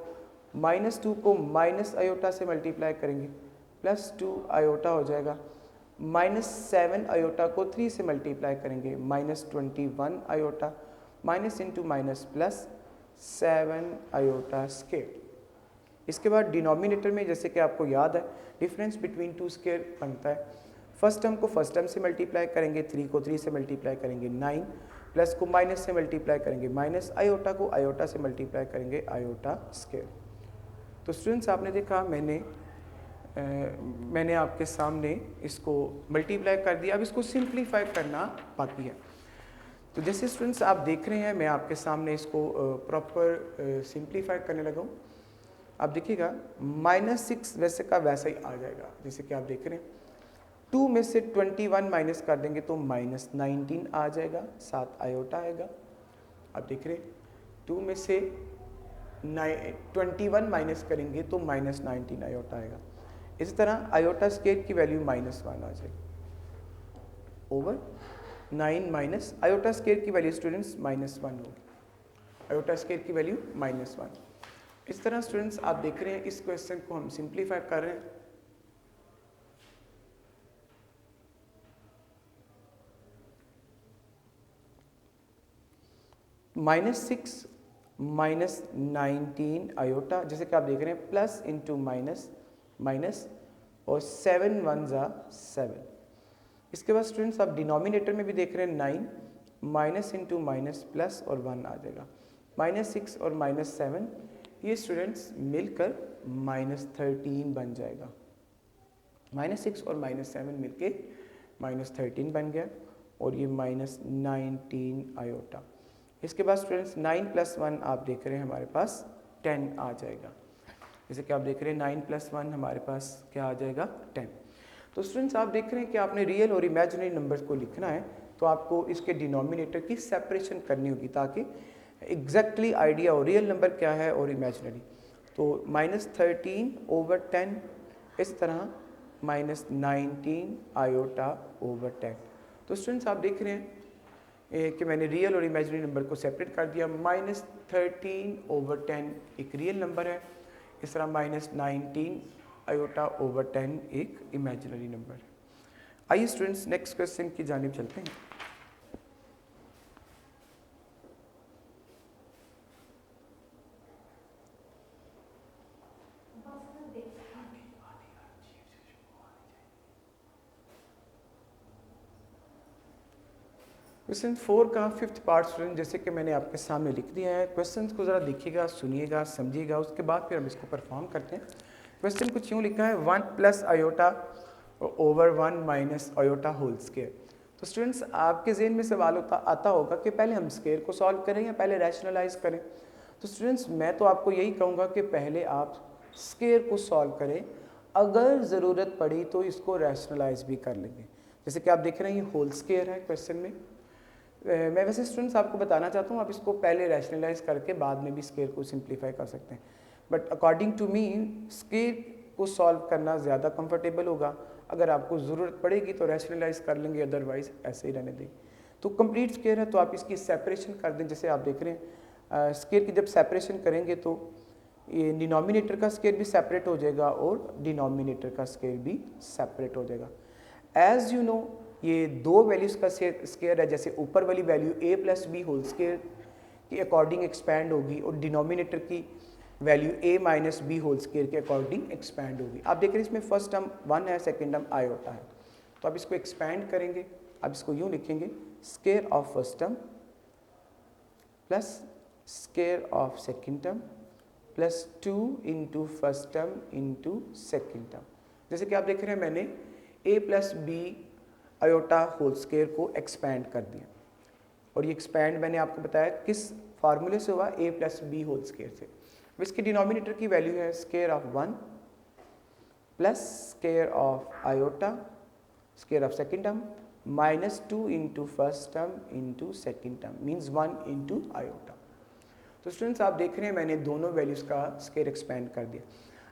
-2 को माइनस आयोटा से मल्टीप्लाई करेंगे +2 आयोटा हो जाएगा। -7 आयोटा को 3 से मल्टीप्लाई करेंगे -21 iota, minus into minus +7 iota square. इसके बाद डिनोमिनेटर में जैसे कि आपको याद है डिफरेंस बिटवीन 2 स्क्वायर बनता है। फर्स्ट टर्म को फर्स्ट टर्म से मल्टीप्लाई करेंगे, 3 को 3 से मल्टीप्लाई करेंगे 9, प्लस को माइनस से मल्टीप्लाई करेंगे माइनस, आयोटा को आयोटा से मल्टीप्लाई करेंगे आयोटा स्क्वायर। तो स्टूडेंट्स आपने देखा मैंने आपके सामने इसको मल्टीप्लाई कर दिया। अब इसको सिंप्लीफाई करना बाकी है। तो जैसे स्टूडेंट्स आप देख रहे हैं मैं आपके सामने इसको प्रॉपर सिंप्लीफाई करने लगा हूँ। आप देखिएगा -6 वैसे का वैसा ही आ जाएगा। जैसे कि आप देख रहे हैं 2 में से 21 माइनस कर देंगे तो -19 आ जाएगा, 7 आयोटा आएगा। आप देख रहे हैं 2 में से 21 माइनस करेंगे तो -19 आयोटा आएगा। इसी तरह आयोटा स्क्वायर की वैल्यू -1 आ जाएगी ओवर 9 माइनस आयोटा स्क्वायर की वैल्यू स्टूडेंट्स -1 होगी। आयोटा स्क्वायर की वैल्यू -1। इस तरह स्टूडेंट्स आप देख रहे हैं इस क्वेश्चन को हम सिंप्लीफाई कर रहे हैं। -6 -19 आयोटा, जैसे कि आप देख रहे हैं प्लस इंटू माइनस माइनस और 7 1 ज़ा 7। इसके बाद स्टूडेंट्स आप डिनोमिनेटर में भी देख रहे हैं 9 माइनस इंटू माइनस प्लस और 1 आ जाएगा। -6 और -7 ये स्टूडेंट्स मिलकर -13 बन जाएगा। -6 और -7 मिलके -13 बन गया और ये -19 आयोटा। इसके बाद स्टूडेंट्स 9 + 1 आप देख रहे हैं हमारे पास 10 आ जाएगा। जैसे कि आप देख रहे हैं 9 + 1 हमारे पास क्या आ जाएगा 10। तो स्टूडेंट्स आप देख रहे हैं कि आपने रियल और इमेजिनरी नंबर्स को लिखना है तो आपको इसके डिनोमिनेटर की सेपरेशन करनी होगी ताकि एग्जैक्टली आइडिया हो रियल नंबर क्या है और इमेजिनरी। तो -13/10 इस तरह -19 आयोटा ओवर 10। तो स्टूडेंट्स आप देख रहे हैं कि मैंने रियल और इमेजिनरी नंबर को सेपरेट कर दिया। -13/10 एक रियल नंबर है, इस तरह -19 आयोटा ओवर 10 एक इमेजिनरी नंबर है। आइए स्टूडेंट्स नेक्स्ट क्वेश्चन की जानिब चलते हैं। क्वेश्चन 4 का 5th पार्ट स्टूडेंट जैसे कि मैंने आपके सामने लिख दिया है। क्वेश्चन को ज़रा देखिएगा, सुनिएगा, समझिएगा, उसके बाद फिर हम इसको परफॉर्म करते हैं। क्वेश्चन कुछ यूँ लिखा है 1 + iota over 1 minus iota whole square. तो स्टूडेंट्स आपके जहन में सवाल आता होगा कि पहले हम स्क्वायर को सॉल्व करें या पहले रैशनलाइज करें। तो स्टूडेंट्स मैं तो आपको यही कहूँगा कि पहले आप स्क्वायर को सॉल्व करें, अगर ज़रूरत पड़ी तो इसको रैशनलाइज भी कर लेंगे। जैसे कि आप देख रहे हैं ये होल स्क्वायर है क्वेश्चन में। मैं वैसे स्टूडेंट्स आपको बताना चाहता हूँ आप इसको पहले रैशनलाइज करके बाद में भी स्क्वायर को सिंप्लीफाई कर सकते हैं, but according to me square को सॉल्व करना ज़्यादा कंफर्टेबल होगा। अगर आपको ज़रूरत पड़ेगी तो रैशनलाइज कर लेंगे, अदरवाइज ऐसे ही रहने दें। तो कंप्लीट स्क्वायर है तो आप इसकी सेपरेशन कर दें। जैसे आप देख रहे हैं स्क्वायर की जब सेपरेशन करेंगे तो ये डिनोमिनेटर का स्क्वायर भी सेपरेट हो जाएगा और डिनोमिनेटर का स्क्वायर भी सेपरेट हो जाएगा। एज यू नो ये दो वैल्यूज़ का स्क्वायर है, जैसे ऊपर वाली value a + b whole square के अकॉर्डिंग एक्सपैंड होगी और डिनोमिनेटर की value a - b whole square के अकॉर्डिंग एक्सपैंड होगी। आप देख रहे हैं इसमें फर्स्ट टर्म 1 है, सेकंड टर्म आयोटा है, तो आप इसको एक्सपैंड करेंगे। अब इसको यूँ लिखेंगे square of first term plus square of second term plus 2 into first term into second term. जैसे कि आप देख रहे हैं मैंने a + b iota whole square को एक्सपैंड कर दिया और ये एक्सपैंड मैंने आपको बताया किस फार्मूले से हुआ, a + b होल स्क्वायर से। इसकी डिनोमिनेटर की वैल्यू है square of 1 plus square of iota square of second term -2 into first term into second term means 1 into iota. तो स्टूडेंट्स आप देख रहे हैं मैंने दोनों वैल्यूज़ का स्क्वायर एक्सपैंड कर दिया।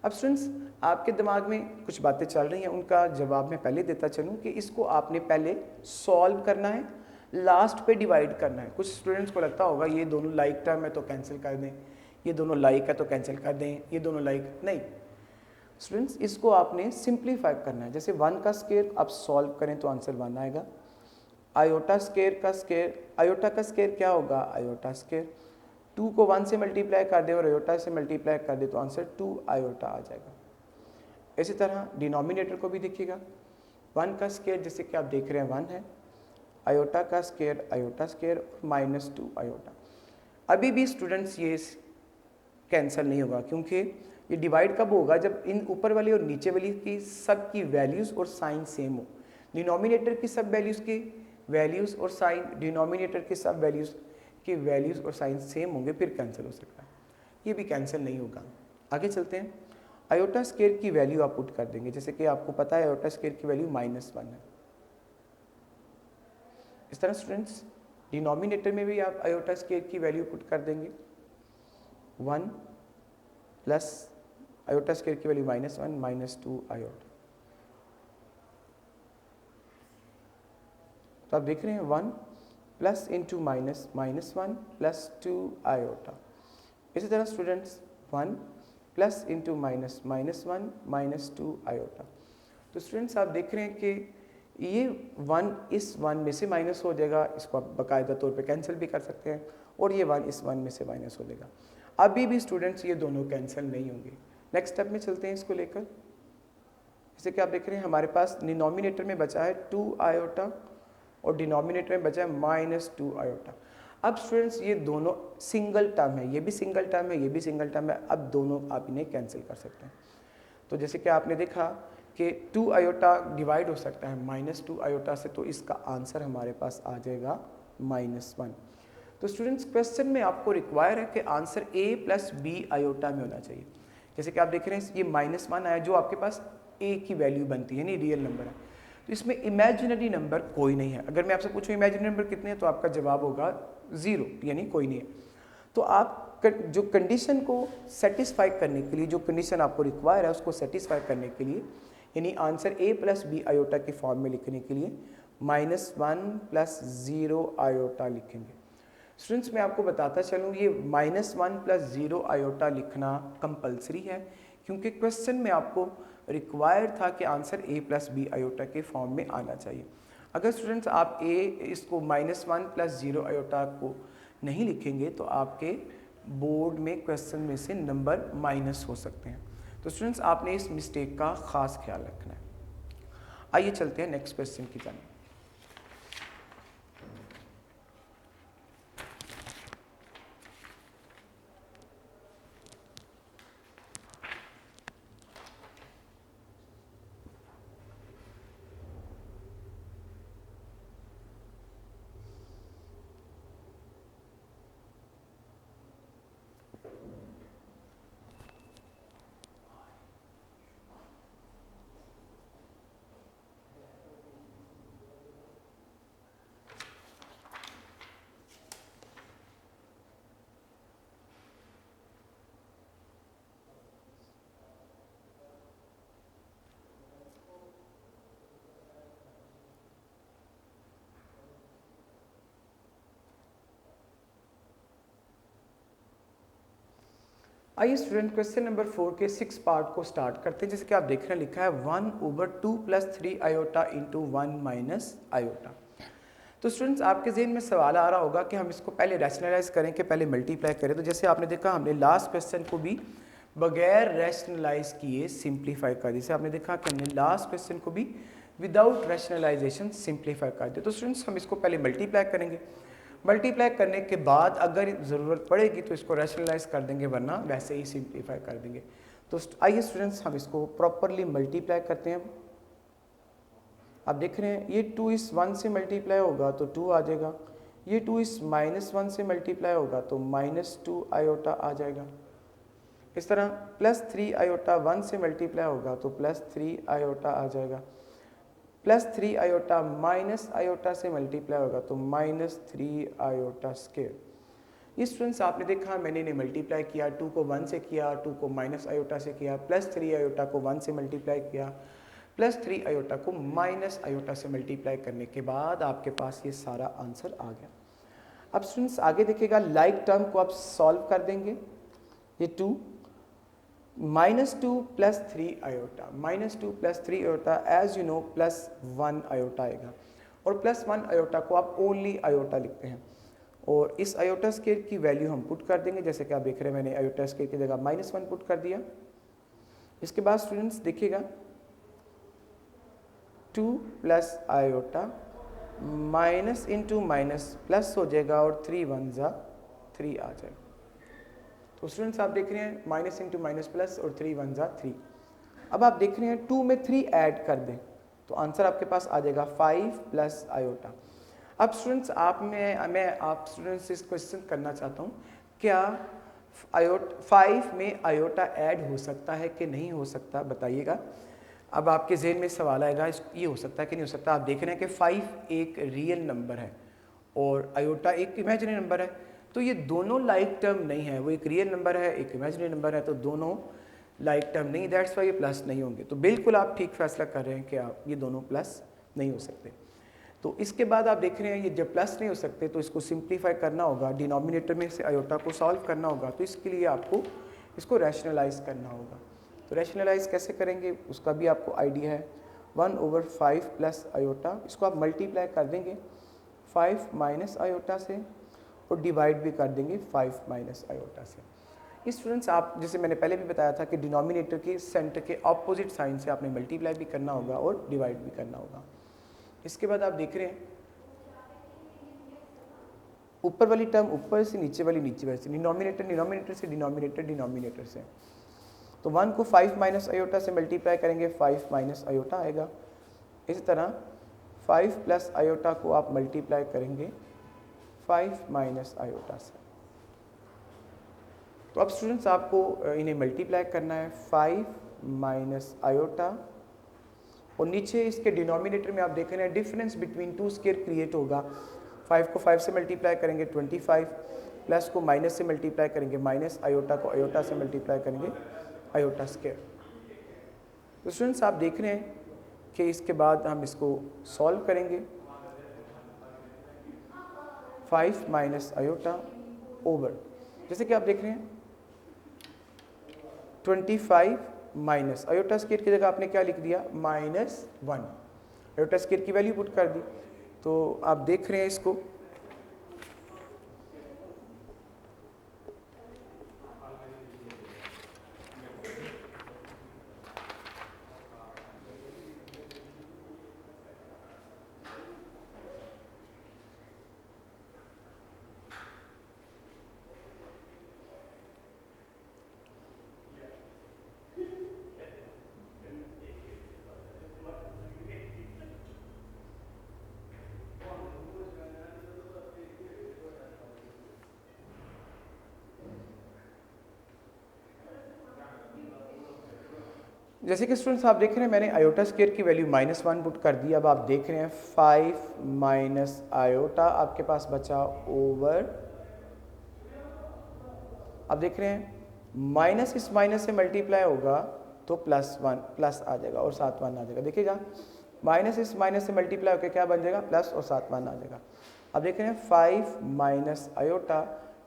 अब स्टूडेंट्स आपके दिमाग में कुछ बातें चल रही हैं, उनका जवाब मैं पहले देता चलूँ कि इसको आपने पहले सॉल्व करना है, लास्ट पे डिवाइड करना है। कुछ स्टूडेंट्स को लगता होगा ये दोनों लाइक टर्म है तो कैंसिल कर दें, ये दोनों लाइक है तो कैंसिल कर दें, ये दोनों लाइक नहीं। स्टूडेंट्स इसको आपने सिंप्लीफाई करना है। जैसे 1 का स्क्वायर आप सॉल्व करें तो आंसर 1 आएगा। आयोटा स्क्वायर का स्क्वायर, आयोटा का स्क्वायर क्या होगा, आयोटा स्क्वायर। 2 को 1 से मल्टीप्लाई कर दे और आयोटा से मल्टीप्लाई कर दे तो आंसर 2 आयोटा आ जाएगा। इसी तरह डिनोमिनेटर को भी देखिएगा, 1 का स्क्वायर जैसे कि आप देख रहे हैं 1 है, आयोटा का स्क्वायर आयोटा स्क्वायर -2 आयोटा। अभी भी स्टूडेंट्स ये कैंसिल नहीं होगा क्योंकि ये डिवाइड कब होगा, जब इन ऊपर वाली और नीचे वाली की सब की वैल्यूज़ और साइन सेम हो। डिनोमिनेटर की सब वैल्यूज़ की वैल्यूज़ और साइन डिनोमिनेटर की सब वैल्यूज़ कि वैल्यूज़ और साइन सेम होंगे फिर कैंसिल हो सकता है, ये भी कैंसिल नहीं होगा। आगे चलते हैं। आयोटा स्क्वायर की वैल्यू आप पुट कर देंगे, जैसे कि आपको पता है आयोटा स्क्वायर की वैल्यू -1 है। इस तरह स्टूडेंट्स डिनोमिनेटर में भी आप आयोटा स्क्वायर की वैल्यू पुट कर देंगे 1 प्लस आयोटा स्क्वायर की वैल्यू -1 -2 आयोटा। तो आप देख रहे हैं 1 प्लस इंटू माइनस -1 +2 आयोटा। इसी तरह स्टूडेंट्स 1 प्लस इंटू -1 -2 आयोटा। तो स्टूडेंट्स आप देख रहे हैं कि ये 1 इस 1 में से माइनस हो जाएगा, इसको आप बाकायदा तौर पे कैंसिल भी कर सकते हैं और ये 1 इस 1 में से माइनस हो जाएगा। अभी भी स्टूडेंट्स ये दोनों कैंसिल नहीं होंगे। नेक्स्ट स्टेप में चलते हैं इसको लेकर। जैसे कि आप देख रहे हैं हमारे पास डिनोमिनेटर में बचा है 2 आयोटा और डिनोमिनेटर में बचा है -2 आयोटा। अब स्टूडेंट्स ये दोनों सिंगल टर्म है, ये भी सिंगल टर्म है, ये भी सिंगल टर्म है। अब दोनों आप इन्हें कैंसिल कर सकते हैं। तो जैसे कि आपने देखा कि 2 आयोटा डिवाइड हो सकता है -2 आयोटा से, तो इसका आंसर हमारे पास आ जाएगा -1। तो स्टूडेंट्स क्वेश्चन में आपको रिक्वायर है कि आंसर a + b आयोटा में होना चाहिए। जैसे कि आप देख रहे हैं ये -1 आया जो आपके पास a की वैल्यू बनती है, नहीं रियल नंबर है। तो इसमें इमेजिनरी नंबर कोई नहीं है। अगर मैं आपसे पूछूं इमेजिनरी नंबर कितने हैं तो आपका जवाब होगा 0, यानी कोई नहीं है। तो आप जो कंडीशन को सेटिस्फाई करने के लिए, जो कंडीशन आपको रिक्वायर है उसको सेटिस्फाई करने के लिए, यानी आंसर a + b आयोटा के फॉर्म में लिखने के लिए -1 + 0 आयोटा लिखेंगे। स्टूडेंट्स मैं आपको बताता चलूँ ये -1 + 0 आयोटा लिखना कंपलसरी है, क्योंकि क्वेश्चन में आपको रिक्वायर्ड था कि आंसर a + b आयोटा के फॉर्म में आना चाहिए। अगर स्टूडेंट्स आप इसको -1 + 0 आयोटा को नहीं लिखेंगे तो आपके बोर्ड में क्वेश्चन में से नंबर माइनस हो सकते हैं। तो स्टूडेंट्स आपने इस मिस्टेक का खास ख्याल रखना है। आइए चलते हैं नेक्स्ट क्वेश्चन की जानिब। आइए स्टूडेंट क्वेश्चन नंबर 4 के 6 पार्ट को स्टार्ट करते हैं। जैसे कि आप देख रहे हैं लिखा है 1/2 + 3 आयोटा × 1 - आयोटा। तो स्टूडेंट्स आपके जहन में सवाल आ रहा होगा कि हम इसको पहले रैशनलाइज करें कि पहले मल्टीप्लाई करें। तो जैसे आपने देखा हमने लास्ट क्वेश्चन को भी बगैर रैशनलाइज किए सिंप्लीफाई कर दिया। जैसे आपने देखा कि हमने लास्ट क्वेश्चन को भी विदाउट रैशनलाइजेशन सिंप्लीफाई कर दिया। तो स्टूडेंट्स हम इसको पहले मल्टीप्लाई करेंगे, मल्टीप्लाई करने के बाद अगर ज़रूरत पड़ेगी तो इसको रैशनलाइज कर देंगे, वरना वैसे ही सिंप्लीफाई कर देंगे। तो आइए स्टूडेंट्स हम इसको प्रॉपरली मल्टीप्लाई करते हैं। आप देख रहे हैं ये 2 इस 1 से मल्टीप्लाई होगा तो 2 आ जाएगा, ये 2 इस -1 से मल्टीप्लाई होगा तो -2 आयोटा आ जाएगा। इस तरह +3 आयोटा 1 से मल्टीप्लाई होगा तो +3 आयोटा आ जाएगा, +3 आयोटा माइनस आयोटा से मल्टीप्लाई होगा तो -3 आयोटा स्क्वायर। ये स्टूडेंट्स आपने देखा मैंने इन्हें मल्टीप्लाई किया, 2 को 1 से किया, 2 को माइनस आयोटा से किया, +3 आयोटा को 1 से मल्टीप्लाई किया, +3 आयोटा को माइनस आयोटा से मल्टीप्लाई करने के बाद आपके पास ये सारा आंसर आ गया। अब स्टूडेंट्स आगे देखिएगा लाइक टर्म को आप सॉल्व कर देंगे। ये 2 -2 + 3 iota, -2 + 3 iota as you know +1 iota आएगा, और +1 आयोटा को आप ओनली आयोटा लिखते हैं, और इस आयोटा स्क्वायर की वैल्यू हम पुट कर देंगे। जैसे कि आप देख रहे हैं मैंने आयोटा स्क्वायर की जगह -1 पुट कर दिया। इसके बाद स्टूडेंट्स देखिएगा 2 + iota minus into minus plus हो जाएगा और 3 × 1 = 3 आ जाएगा। तो स्टूडेंट्स आप देख रहे हैं माइनस इंटू माइनस प्लस और 3 × 1 = 3। अब आप देख रहे हैं 2 में 3 ऐड कर दें तो आंसर आपके पास आ जाएगा 5 + आयोटा। अब स्टूडेंट्स मैं आप स्टूडेंट्स से इस क्वेश्चन करना चाहता हूँ, क्या 5 में आयोटा ऐड हो सकता है कि नहीं हो सकता, बताइएगा। अब आपके जहन में सवाल आएगा ये हो सकता है कि नहीं हो सकता। आप देख रहे हैं कि 5 एक रियल नंबर है और आयोटा एक इमेजिनरी नंबर है, तो ये दोनों लाइक टर्म नहीं है, वो एक रियल नंबर है एक इमेजिनरी नंबर है, तो दोनों लाइक टर्म नहीं, दैट्स वाई ये प्लस नहीं होंगे। तो बिल्कुल आप ठीक फैसला कर रहे हैं कि आप ये दोनों प्लस नहीं हो सकते। तो इसके बाद आप देख रहे हैं ये जब प्लस नहीं हो सकते तो इसको सिंप्लीफाई करना होगा, डिनोमिनेटर में से आयोटा को सॉल्व करना होगा, तो इसके लिए आपको इसको रैशनलाइज करना होगा। तो रैशनलाइज कैसे करेंगे उसका भी आपको आइडिया है। 1/5 + आयोटा, इसको आप मल्टीप्लाई कर देंगे 5 - आयोटा से, और डिवाइड भी कर देंगे 5 माइनस आयोटा से। इस स्टूडेंट्स आप जैसे मैंने पहले भी बताया था कि डिनोमिनेटर के सेंटर के ऑपोजिट साइन से आपने मल्टीप्लाई भी करना होगा और डिवाइड भी करना होगा। इसके बाद आप देख रहे हैं ऊपर वाली टर्म ऊपर से, नीचे वाली नीचे से, डिनोमिनेटर डिनोमिनेटर से, डिनोमिनेटर डिनोमिनेटर से। तो 1 को 5 माइनस आयोटा से मल्टीप्लाई करेंगे 5 माइनस आयोटा आएगा। इसी तरह 5 प्लस आयोटा को आप मल्टीप्लाई करेंगे 5 माइनस आयोटा से। तो अब स्टूडेंट्स आपको इन्हें मल्टीप्लाई करना है 5 माइनस आयोटा, और नीचे इसके डिनोमिनेटर में आप देख रहे हैं difference between two square create होगा। 5 को 5 से मल्टीप्लाई करेंगे 25, प्लस को माइनस से मल्टीप्लाई करेंगे माइनस, आयोटा को आयोटा से मल्टीप्लाई करेंगे आयोटा स्क्वायर। तो स्टूडेंट्स आप देख रहे हैं कि इसके बाद हम इसको सॉल्व करेंगे 5 माइनस आयोटा ओवर, जैसे कि आप देख रहे हैं 25 माइनस आयोटा स्क्वायर की जगह आपने क्या लिख दिया -1, आयोटा स्क्वायर की वैल्यू पुट कर दी। तो आप देख रहे हैं इसको जैसे कि स्टूडेंट्स आप देख रहे हैं मैंने आयोटा स्क्वायर की वैल्यू -1 पुट कर दी। अब आप देख रहे हैं 5 माइनस आयोटा आपके पास बचा ओवर, आप देख रहे हैं माइनस इस माइनस से मल्टीप्लाई होगा तो +1 प्लस आ जाएगा और साथ 1 आ जाएगा। देखिएगा माइनस इस माइनस से मल्टीप्लाई होकर क्या बन जाएगा प्लस और साथ 1 आ जाएगा। अब देख रहे हैं 5 माइनस आयोटा,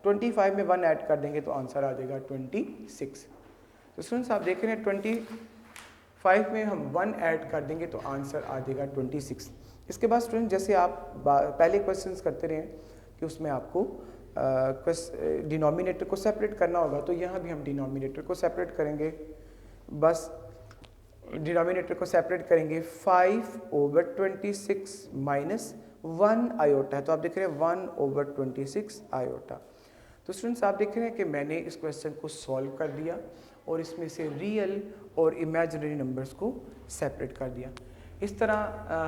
25 में 1 ऐड कर देंगे तो आंसर आ जाएगा 26। तो स्टूडेंट्स आप देख रहे हैं 25 में हम 1 ऐड कर देंगे तो आंसर आ जाएगा 26। इसके बाद स्टूडेंट जैसे आप पहले क्वेश्चंस करते रहे कि उसमें आपको डिनोमिनेटर को सेपरेट करना होगा, तो यहाँ भी हम डिनोमिनेटर को सेपरेट करेंगे। बस डिनोमिनेटर को सेपरेट करेंगे 5/26 माइनस 1 आयोटा है, तो आप देख रहे हैं 1/26 आयोटा। तो स्टूडेंट्स आप देख रहे हैं कि मैंने इस क्वेश्चन को सॉल्व कर दिया और इसमें से रियल और इमेजिनरी नंबर्स को सेपरेट कर दिया। इस तरह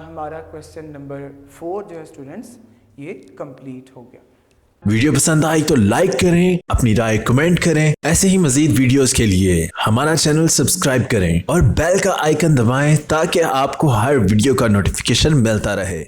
हमारा क्वेश्चन नंबर 4 जो है स्टूडेंट्स ये कंप्लीट हो गया। वीडियो पसंद आई तो लाइक करें, अपनी राय कमेंट करें। ऐसे ही मजीद वीडियोस के लिए हमारा चैनल सब्सक्राइब करें और बेल का आइकन दबाएं ताकि आपको हर वीडियो का नोटिफिकेशन मिलता रहे।